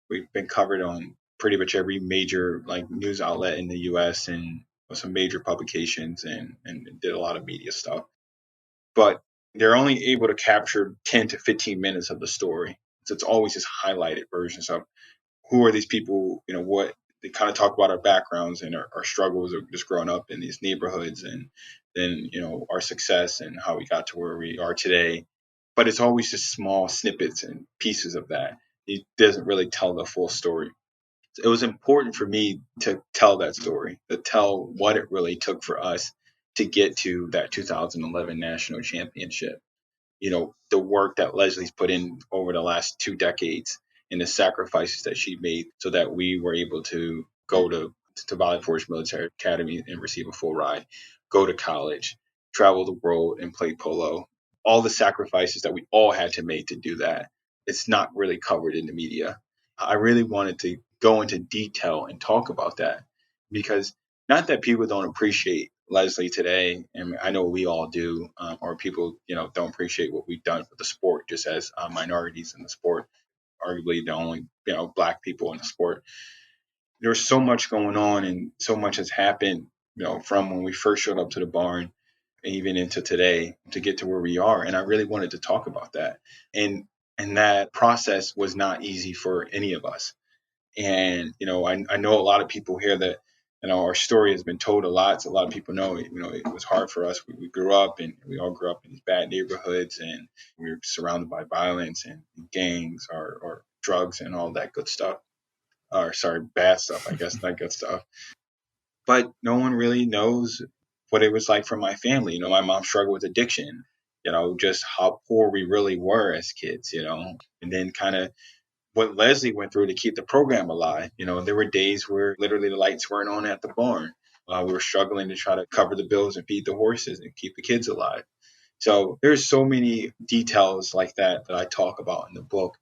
we've been covered on pretty much every major like news outlet in the U.S. and some major publications, and did a lot of media stuff. But they're only able to capture 10 to 15 minutes of the story. So it's always just highlighted versions of who are these people, what they kind of talk about our backgrounds and our struggles of just growing up in these neighborhoods, and then, our success and how we got to where we are today. But it's always just small snippets and pieces of that. It doesn't really tell the full story. It was important for me to tell that story, to tell what it really took for us to get to that 2011 national championship. The work that Leslie's put in over the last 2 decades and the sacrifices that she made so that we were able to go to Valley Forge Military Academy and receive a full ride, go to college, travel the world and play polo. All the sacrifices that we all had to make to do that. It's not really covered in the media. I really wanted to go into detail and talk about that because not that people don't appreciate Leslie today, and I know we all do, or people, don't appreciate what we've done for the sport, just as minorities in the sport, arguably the only, black people in the sport. There's so much going on, and so much has happened, from when we first showed up to the barn, even into today, to get to where we are. And I really wanted to talk about that, and that process was not easy for any of us. And, I know a lot of people here that, our story has been told a lot. So a lot of people know, it was hard for us. We grew up, and we all grew up in these bad neighborhoods, and we were surrounded by violence and gangs or drugs and all that good stuff. Or sorry, bad stuff, I guess, not good stuff. But no one really knows what it was like for my family. My mom struggled with addiction, just how poor we really were as kids, and then kind of what Leslie went through to keep the program alive. There were days where literally the lights weren't on at the barn. We were struggling to try to cover the bills and feed the horses and keep the kids alive. So there's so many details like that I talk about in the book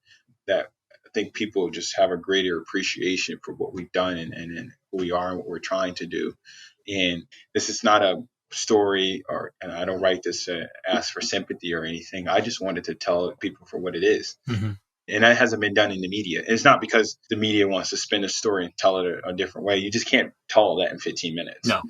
that I think people just have a greater appreciation for what we've done, and who we are and what we're trying to do. And this is not a story, and I don't write this to ask for sympathy or anything. I just wanted to tell people for what it is. Mm-hmm. And that hasn't been done in the media. It's not because the media wants to spin a story and tell it a different way. You just can't tell that in 15 minutes No.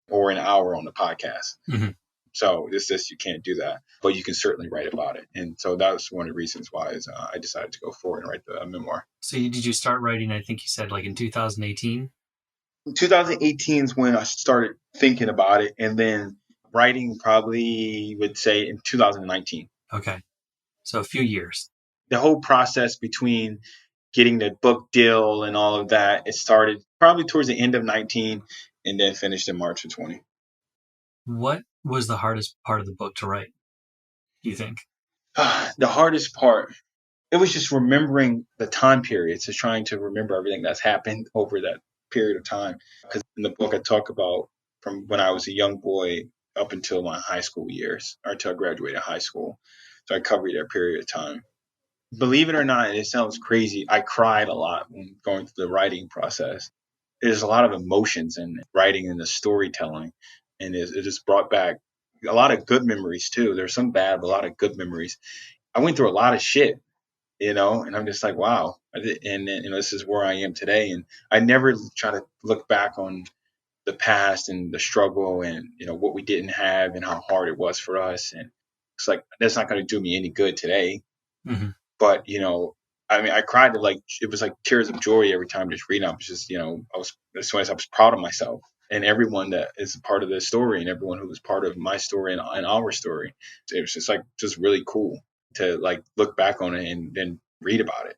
or an hour on the podcast. Mm-hmm. So you can't do that, but you can certainly write about it. And so that's one of the reasons why I decided to go forward and write the memoir. So did you start writing, I think you said like in 2018? 2018 is when I started thinking about it, and then writing probably would say in 2019. Okay. So a few years. The whole process between getting the book deal and all of that, it started probably towards the end of 19 and then finished in March of 20. What was the hardest part of the book to write, do you think? The hardest part, it was just remembering the time periods, just trying to remember everything that's happened over that period of time. Because in the book, I talk about from when I was a young boy up until my high school years, or until I graduated high school. So I covered that period of time. Believe it or not, it sounds crazy. I cried a lot when going through the writing process. There's a lot of emotions in writing and the storytelling, and it just brought back a lot of good memories too. There's some bad, but a lot of good memories. I went through a lot of shit, and I'm just like, wow. And this is where I am today. And I never try to look back on the past and the struggle and, what we didn't have and how hard it was for us. And it's like, that's not going to do me any good today. Mm-hmm. But, I mean, I cried it was like tears of joy every time just reading. I was just, I was proud of myself and everyone that is a part of this story and everyone who was part of my story and our story. It was just really cool to like look back on it and then read about it.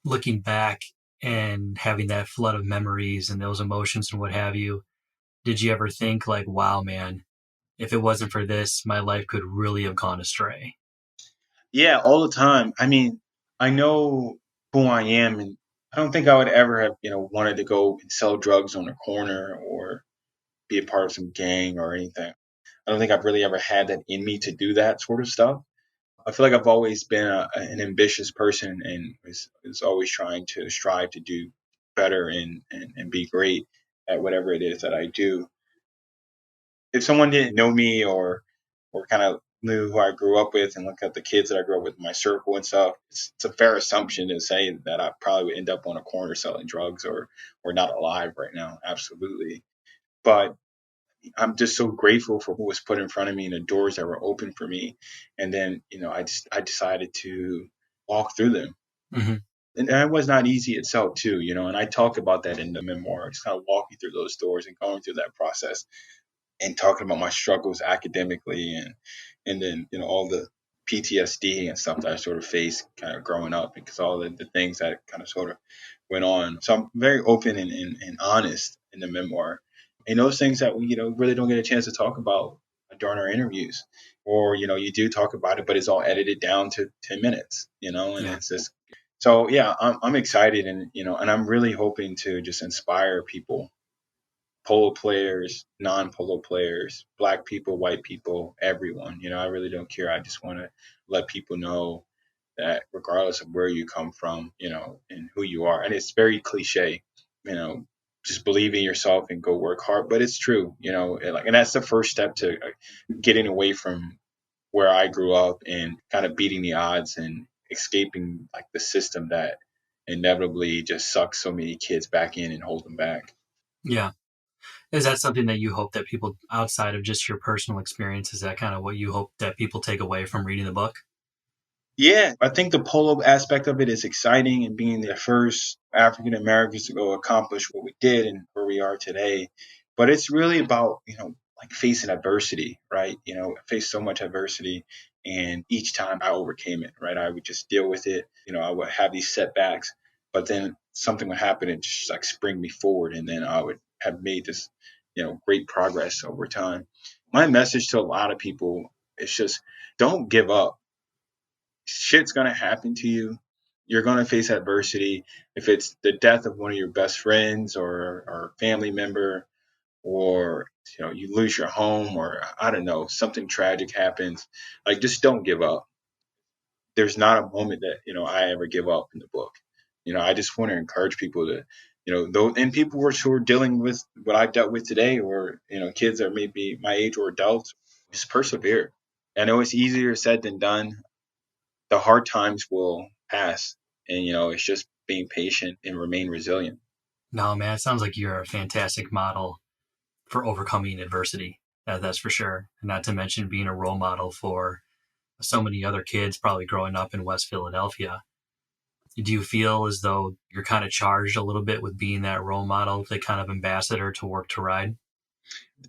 Looking back and having that flood of memories and those emotions and what have you, did you ever think like, wow, man, if it wasn't for this, my life could really have gone astray? Yeah, all the time. I mean, I know who I am, and I don't think I would ever have, wanted to go and sell drugs on a corner or be a part of some gang or anything. I don't think I've really ever had that in me to do that sort of stuff. I feel like I've always been an ambitious person and was always trying to strive to do better and be great at whatever it is that I do. If someone didn't know me or kind of knew who I grew up with and look at the kids that I grew up with in my circle and stuff, it's a fair assumption to say that I probably would end up on a corner selling drugs or not alive right now. Absolutely. But I'm just so grateful for what was put in front of me and the doors that were open for me. And then, I decided to walk through them. Hmm. And that was not easy itself too, and I talk about that in the memoir, just kind of walking through those doors and going through that process and talking about my struggles academically and then all the PTSD and stuff that I sort of faced kind of growing up because all the things that kind of sort of went on. So I'm very open and honest in the memoir. And those things that we really don't get a chance to talk about during our interviews. Or, you do talk about it, but it's all edited down to 10 minutes, and Yeah. it's just so yeah, I'm excited and I'm really hoping to just inspire people, polo players, non-polo players, black people, white people, everyone. I really don't care. I just want to let people know that regardless of where you come from, and who you are, and it's very cliche, just believe in yourself and go work hard. But it's true, and that's the first step to getting away from where I grew up and kind of beating the odds and escaping like the system that inevitably just sucks so many kids back in and hold them back. Yeah. Is that something that you hope that people outside of just your personal experience, is that kind of what you hope that people take away from reading the book? Yeah, I think the polo aspect of it is exciting and being the first African Americans to go accomplish what we did and where we are today. But it's really about, like facing adversity, right? I faced so much adversity and each time I overcame it, right? I would just deal with it. I would have these setbacks, but then something would happen and just like spring me forward. And then I would have made this, great progress over time. My message to a lot of people is just don't give up. Shit's gonna happen to you. You're gonna face adversity. If it's the death of one of your best friends or family member, or you lose your home, or I don't know, something tragic happens, like just don't give up. There's not a moment that I ever give up in the book. I just want to encourage people to, though, and people who are dealing with what I've dealt with today, or kids that may be my age or adults, just persevere. I know it's easier said than done. The hard times will pass, and it's just being patient and remain resilient. No, man, it sounds like you're a fantastic model for overcoming adversity. That's for sure. And not to mention being a role model for so many other kids probably growing up in West Philadelphia. Do you feel as though you're kind of charged a little bit with being that role model, the kind of ambassador to Work to Ride?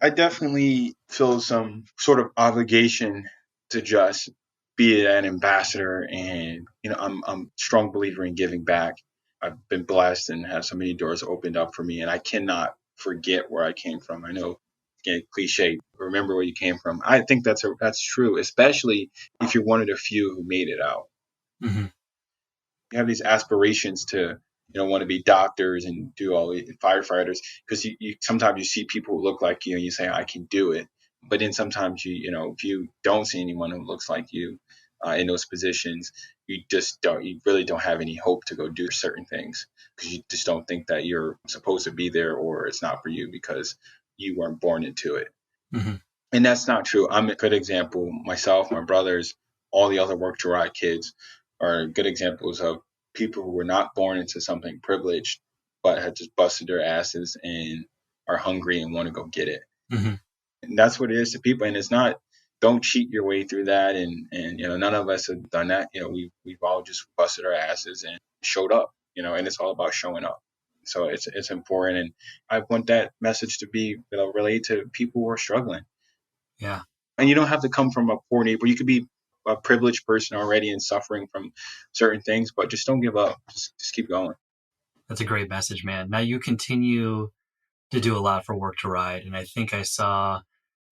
I definitely feel some sort of obligation to just be an ambassador, and I'm a strong believer in giving back. I've been blessed and have so many doors opened up for me, and I cannot forget where I came from. I know, again, cliche, remember where you came from. I think that's true, especially if you're one of the few who made it out. Mm-hmm. You have these aspirations to want to be doctors and do all the firefighters, because you sometimes you see people who look like you and you say I can do it, but then sometimes if you don't see anyone who looks like you in those positions, you really don't have any hope to go do certain things because you just don't think that you're supposed to be there, or it's not for you because you weren't born into it. Mm-hmm. And that's not true. I'm a good example. Myself, my brothers, all the other Work to Ride kids are good examples of people who were not born into something privileged, but had just busted their asses and are hungry and want to go get it. Mm-hmm. And that's what it is to people. And it's not, don't cheat your way through that. And none of us have done that. We've all just busted our asses and showed up, and it's all about showing up. So it's important. And I want that message to be, relayed to people who are struggling. Yeah, And you don't have to come from a poor neighbor. You could be a privileged person already and suffering from certain things, but just don't give up. Just keep going. that's a great message, man. Now you continue to do a lot for Work to Ride, and I think I saw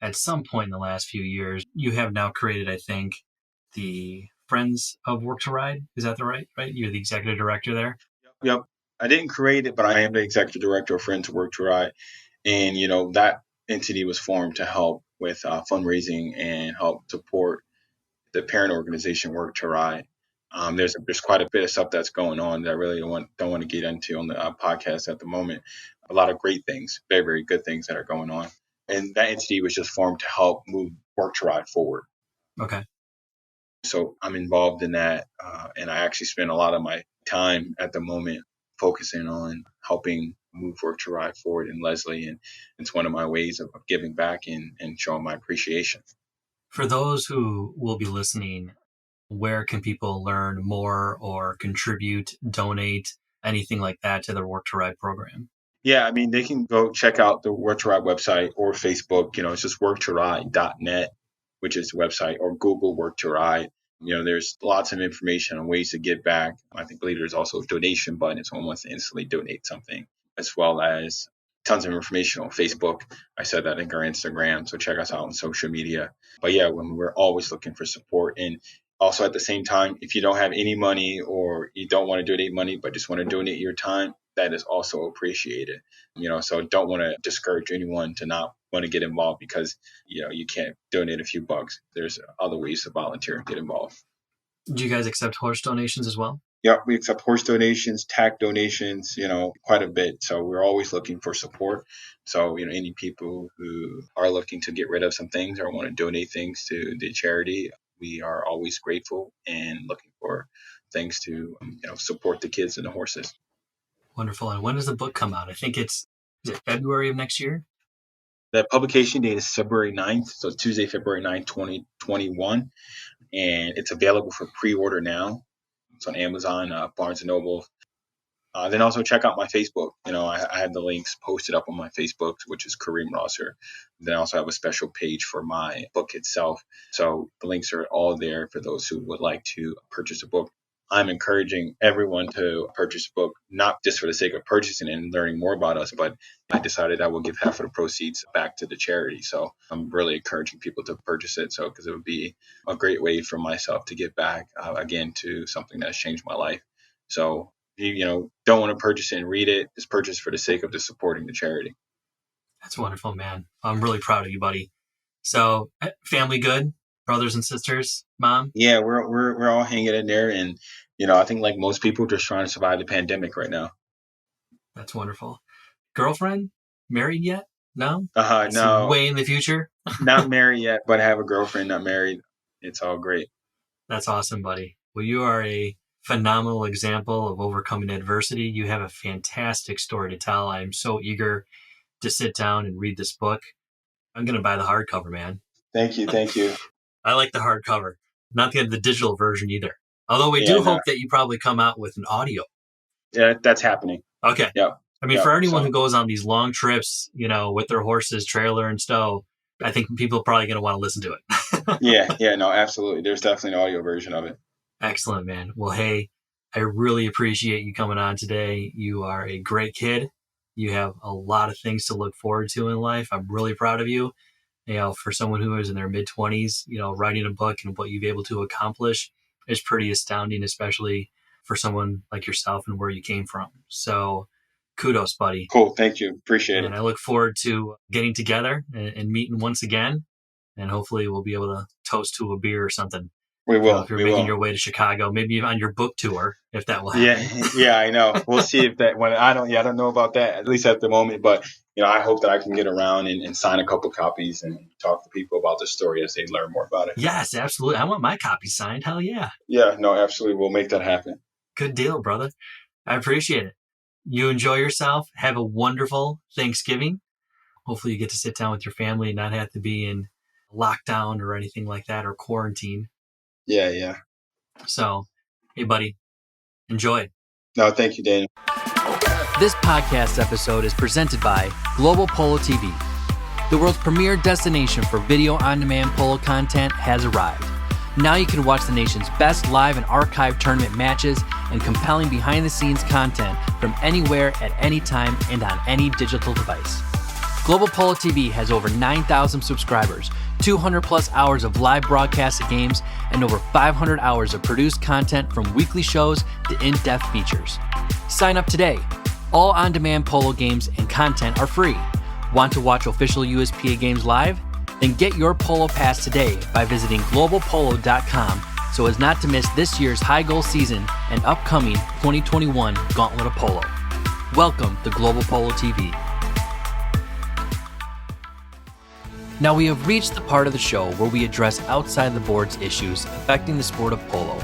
at some point in the last few years you have now created, I think, the Friends of Work to Ride. Is that the right? You're the executive director there. Yep. I didn't create it, but I am the executive director of Friends to Work to Ride. And, that entity was formed to help with fundraising and help support the parent organization Work to Ride. There's quite a bit of stuff that's going on that I really don't want to get into on the podcast at the moment. A lot of great things, very, very good things that are going on. And that entity was just formed to help move Work to Ride forward. Okay. So I'm involved in that. And I actually spend a lot of my time at the moment focusing on helping move Work to Ride forward in Leslie. And it's one of my ways of giving back and showing my appreciation. For those who will be listening, where can people learn more or contribute, donate, anything like that to their Work to Ride program? Yeah, I mean, they can go check out the Work to Ride website or Facebook. It's just worktoride.net, which is the website, or Google Work to Ride. There's lots of information on ways to give back. I believe there's also a donation button if someone wants to instantly donate something, as well as tons of information on Facebook. I said that in our Instagram, so check us out on social media. But yeah, when we're always looking for support. And also at the same time, if you don't have any money or you don't want to donate money, but just want to donate your time, that is also appreciated. So don't want to discourage anyone to not want to get involved because, you can't donate a few bucks. There's other ways to volunteer and get involved. Do you guys accept horse donations as well? Yeah, we accept horse donations, tack donations, quite a bit. So we're always looking for support. So, any people who are looking to get rid of some things or want to donate things to the charity, we are always grateful and looking for things to, support the kids and the horses. Wonderful. And when does the book come out? I think is it February of next year? The publication date is February 9th. So Tuesday, February 9th, 2021. And it's available for pre-order now. It's on Amazon, Barnes & Noble. Then also check out my Facebook. I have the links posted up on my Facebook, which is Kareem Rosser. Then I also have a special page for my book itself. So the links are all there for those who would like to purchase a book. I'm encouraging everyone to purchase a book, not just for the sake of purchasing and learning more about us, but I decided I will give half of the proceeds back to the charity. So I'm really encouraging people to purchase it. So, because it would be a great way for myself to give back again to something that's changed my life. So, if you don't want to purchase it and read it, just purchase for the sake of just supporting the charity. That's wonderful, man. I'm really proud of you, buddy. So, family good? Brothers and sisters, mom? Yeah, we're all hanging in there, and I think like most people, just trying to survive the pandemic right now. That's wonderful. Girlfriend? Married yet? No. No. Way in the future. Not married yet, but I have a girlfriend. Not married. It's all great. That's awesome, buddy. Well, you are a phenomenal example of overcoming adversity. You have a fantastic story to tell. I'm so eager to sit down and read this book. I'm going to buy the hardcover, man. Thank you. I like the hardcover, not the digital version either. Although we do hope that you probably come out with an audio. Yeah, that's happening. Okay. Yeah. I mean, for anyone who goes on these long trips, with their horses, trailer and stow, I think people are probably going to want to listen to it. Yeah, no, absolutely. There's definitely an audio version of it. Excellent, man. Well, hey, I really appreciate you coming on today. You are a great kid. You have a lot of things to look forward to in life. I'm really proud of you. For someone who is in their mid-20s, writing a book and what you've been able to accomplish is pretty astounding, especially for someone like yourself and where you came from. So kudos, buddy. Cool. Thank you. Appreciate it. And I look forward to getting together and meeting once again. And hopefully we'll be able to toast to a beer or something. We will. If you're making your way to Chicago, maybe on your book tour, if that will happen. Yeah, I know. We'll see if that I don't know about that, at least at the moment, but I hope that I can get around and sign a couple copies and talk to people about the story as they learn more about it. Yes, absolutely. I want my copy signed. Hell yeah. Yeah, no, absolutely. We'll make that happen. Good deal, brother. I appreciate it. You enjoy yourself. Have a wonderful Thanksgiving. Hopefully you get to sit down with your family and not have to be in lockdown or anything like that, or quarantine. Yeah. So, hey, buddy, enjoy. No, thank you, Daniel. This podcast episode is presented by Global Polo TV. The world's premier destination for video on-demand polo content has arrived. Now you can watch the nation's best live and archive tournament matches and compelling behind-the-scenes content from anywhere at any time and on any digital device. Global Polo TV has over 9,000 subscribers, 200 plus hours of live broadcasted games, and over 500 hours of produced content from weekly shows to in-depth features. Sign up today. All on-demand polo games and content are free. Want to watch official USPA games live? Then get your Polo Pass today by visiting globalpolo.com so as not to miss this year's high goal season and upcoming 2021 Gauntlet of Polo. Welcome to Global Polo TV. Now we have reached the part of the show where we address outside the board's issues affecting the sport of polo,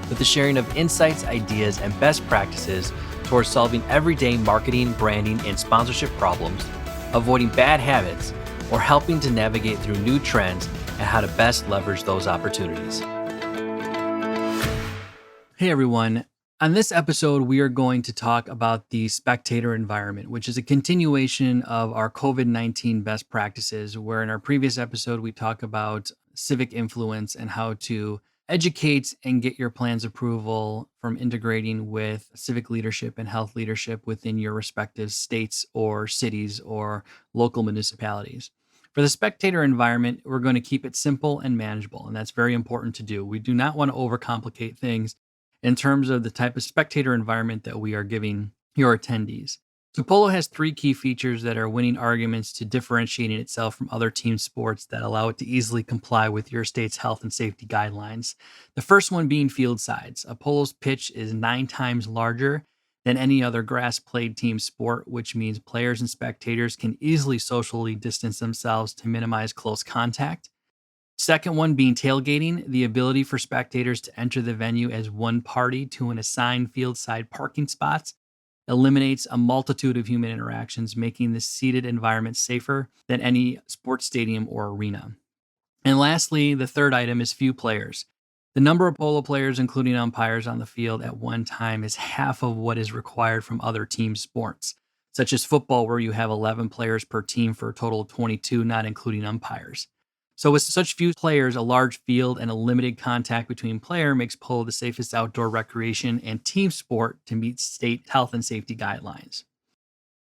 with the sharing of insights, ideas, and best practices towards solving everyday marketing, branding, and sponsorship problems, avoiding bad habits, or helping to navigate through new trends and how to best leverage those opportunities. Hey everyone. On this episode, we are going to talk about the spectator environment, which is a continuation of our COVID-19 best practices, where in our previous episode, we talk about civic influence and how to educate and get your plan's approval from integrating with civic leadership and health leadership within your respective states or cities or local municipalities. For the spectator environment, we're going to keep it simple and manageable, and that's very important to do. We do not want to overcomplicate things in terms of the type of spectator environment that we are giving your attendees. So polo has three key features that are winning arguments to differentiating itself from other team sports that allow it to easily comply with your state's health and safety guidelines. The first one being field size. A polo's pitch is 9 times larger than any other grass-played team sport, which means players and spectators can easily socially distance themselves to minimize close contact. Second one being tailgating, the ability for spectators to enter the venue as one party to an assigned field side parking spots eliminates a multitude of human interactions, making the seated environment safer than any sports stadium or arena. And lastly, the third item is few players. The number of polo players, including umpires on the field at one time, is half of what is required from other team sports, such as football, where you have 11 players per team for a total of 22, not including umpires. So with such few players, a large field, and a limited contact between player makes polo the safest outdoor recreation and team sport to meet state health and safety guidelines.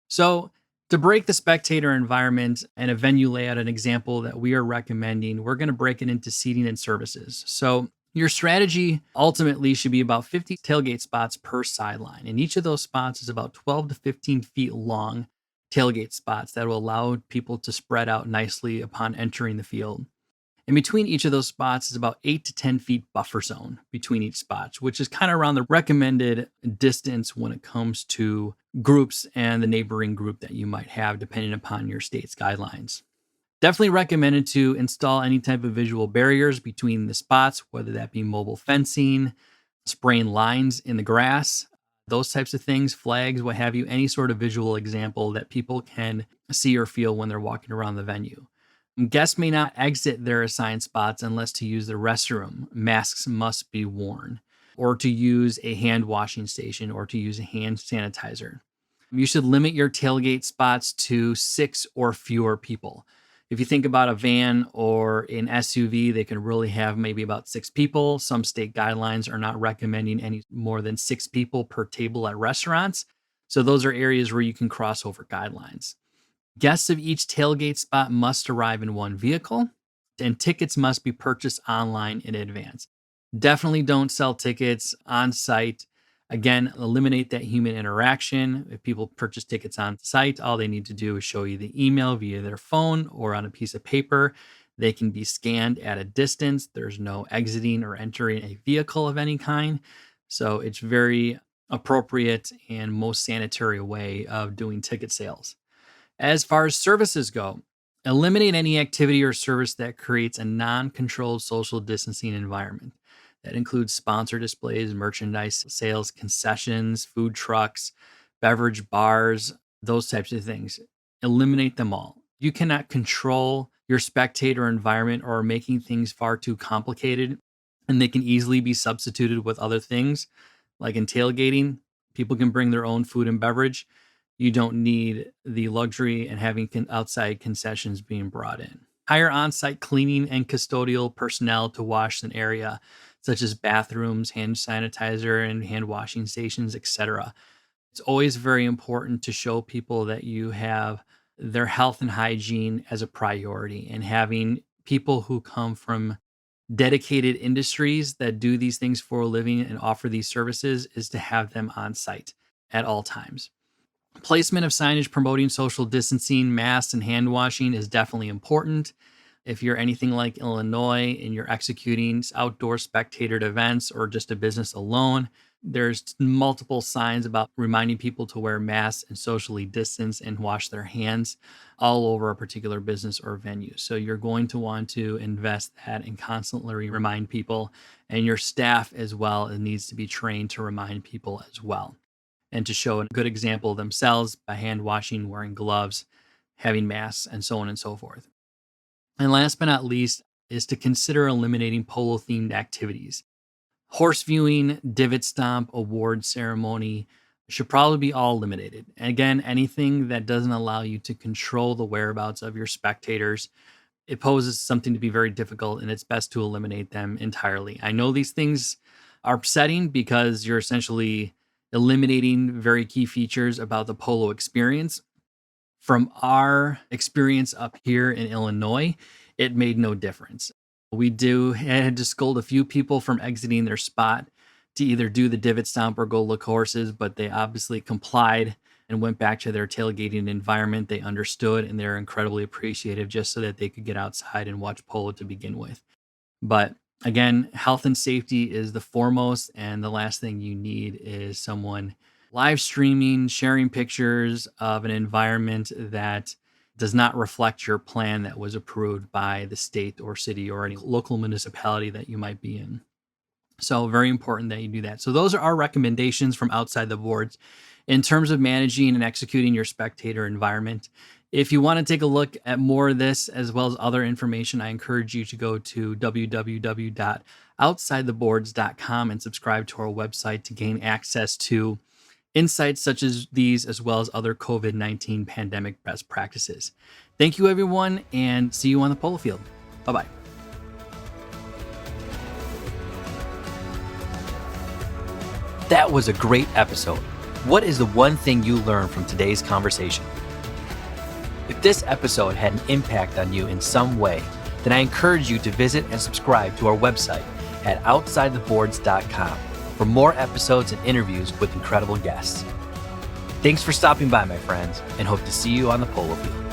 So to break the spectator environment and a venue layout, an example that we are recommending, we're going to break it into seating and services. So your strategy ultimately should be about 50 tailgate spots per sideline, and each of those spots is about 12 to 15 feet long tailgate spots that will allow people to spread out nicely upon entering the field. In between each of those spots is about 8 to 10 feet buffer zone between each spot, which is kind of around the recommended distance when it comes to groups and the neighboring group that you might have, depending upon your state's guidelines. Definitely recommended to install any type of visual barriers between the spots, whether that be mobile fencing, spraying lines in the grass, those types of things, flags, what have you, any sort of visual example that people can see or feel when they're walking around the venue. Guests may not exit their assigned spots unless to use the restroom. Masks must be worn, or to use a hand washing station, or to use a hand sanitizer. You should limit your tailgate spots to 6 or fewer people. If you think about a van or an SUV, they can really have maybe about 6 people. Some state guidelines are not recommending any more than 6 people per table at restaurants. So those are areas where you can cross over guidelines. Guests of each tailgate spot must arrive in one vehicle, and tickets must be purchased online in advance. Definitely don't sell tickets on site. Again, eliminate that human interaction. If people purchase tickets on site, all they need to do is show you the email via their phone or on a piece of paper. They can be scanned at a distance. There's no exiting or entering a vehicle of any kind. So it's very appropriate and most sanitary way of doing ticket sales. As far as services go, eliminate any activity or service that creates a non-controlled social distancing environment. That includes sponsor displays, merchandise sales, concessions, food trucks, beverage bars, those types of things. Eliminate them all. You cannot control your spectator environment or making things far too complicated, and they can easily be substituted with other things. Like in tailgating, people can bring their own food and beverage. You don't need the luxury and having outside concessions being brought in. Hire on-site cleaning and custodial personnel to wash an area, such as bathrooms, hand sanitizer, and hand washing stations, etc. It's always very important to show people that you have their health and hygiene as a priority, and having people who come from dedicated industries that do these things for a living and offer these services is to have them on site at all times. Placement of signage promoting social distancing, masks, and hand washing is definitely important. If you're anything like Illinois and you're executing outdoor spectator events or just a business alone, There's multiple signs about reminding people to wear masks and socially distance and wash their hands all over a particular business or venue. So you're going to want to invest that and constantly remind people, and your staff as well needs to be trained to remind people as well, and to show a good example themselves by hand washing, wearing gloves, having masks, and so on and so forth. And last but not least is to consider eliminating polo themed activities. Horse viewing, divot stomp, award ceremony should probably be all eliminated. And again, anything that doesn't allow you to control the whereabouts of your spectators, it poses something to be very difficult, and it's best to eliminate them entirely. I know these things are upsetting because you're essentially eliminating very key features about the polo experience. From our experience up here in Illinois, it made no difference. We had to scold a few people from exiting their spot to either do the divot stomp or go look horses, but they obviously complied and went back to their tailgating environment. They understood, and they're incredibly appreciative just so that they could get outside and watch polo to begin with. But again, health and safety is the foremost, and the last thing you need is someone live streaming, sharing pictures of an environment that does not reflect your plan that was approved by the state or city or any local municipality that you might be in. So very important that you do that. So those are our recommendations from outside the boards in terms of managing and executing your spectator environment. If you want to take a look at more of this as well as other information, I encourage you to go to www.outsidetheboards.com and subscribe to our website to gain access to insights such as these, as well as other COVID-19 pandemic best practices. Thank you, everyone, and see you on the polo field. Bye-bye. That was a great episode. What is the one thing you learned from today's conversation? If this episode had an impact on you in some way, then I encourage you to visit and subscribe to our website at outsidetheboards.com for more episodes and interviews with incredible guests. Thanks for stopping by, my friends, and hope to see you on the polo field.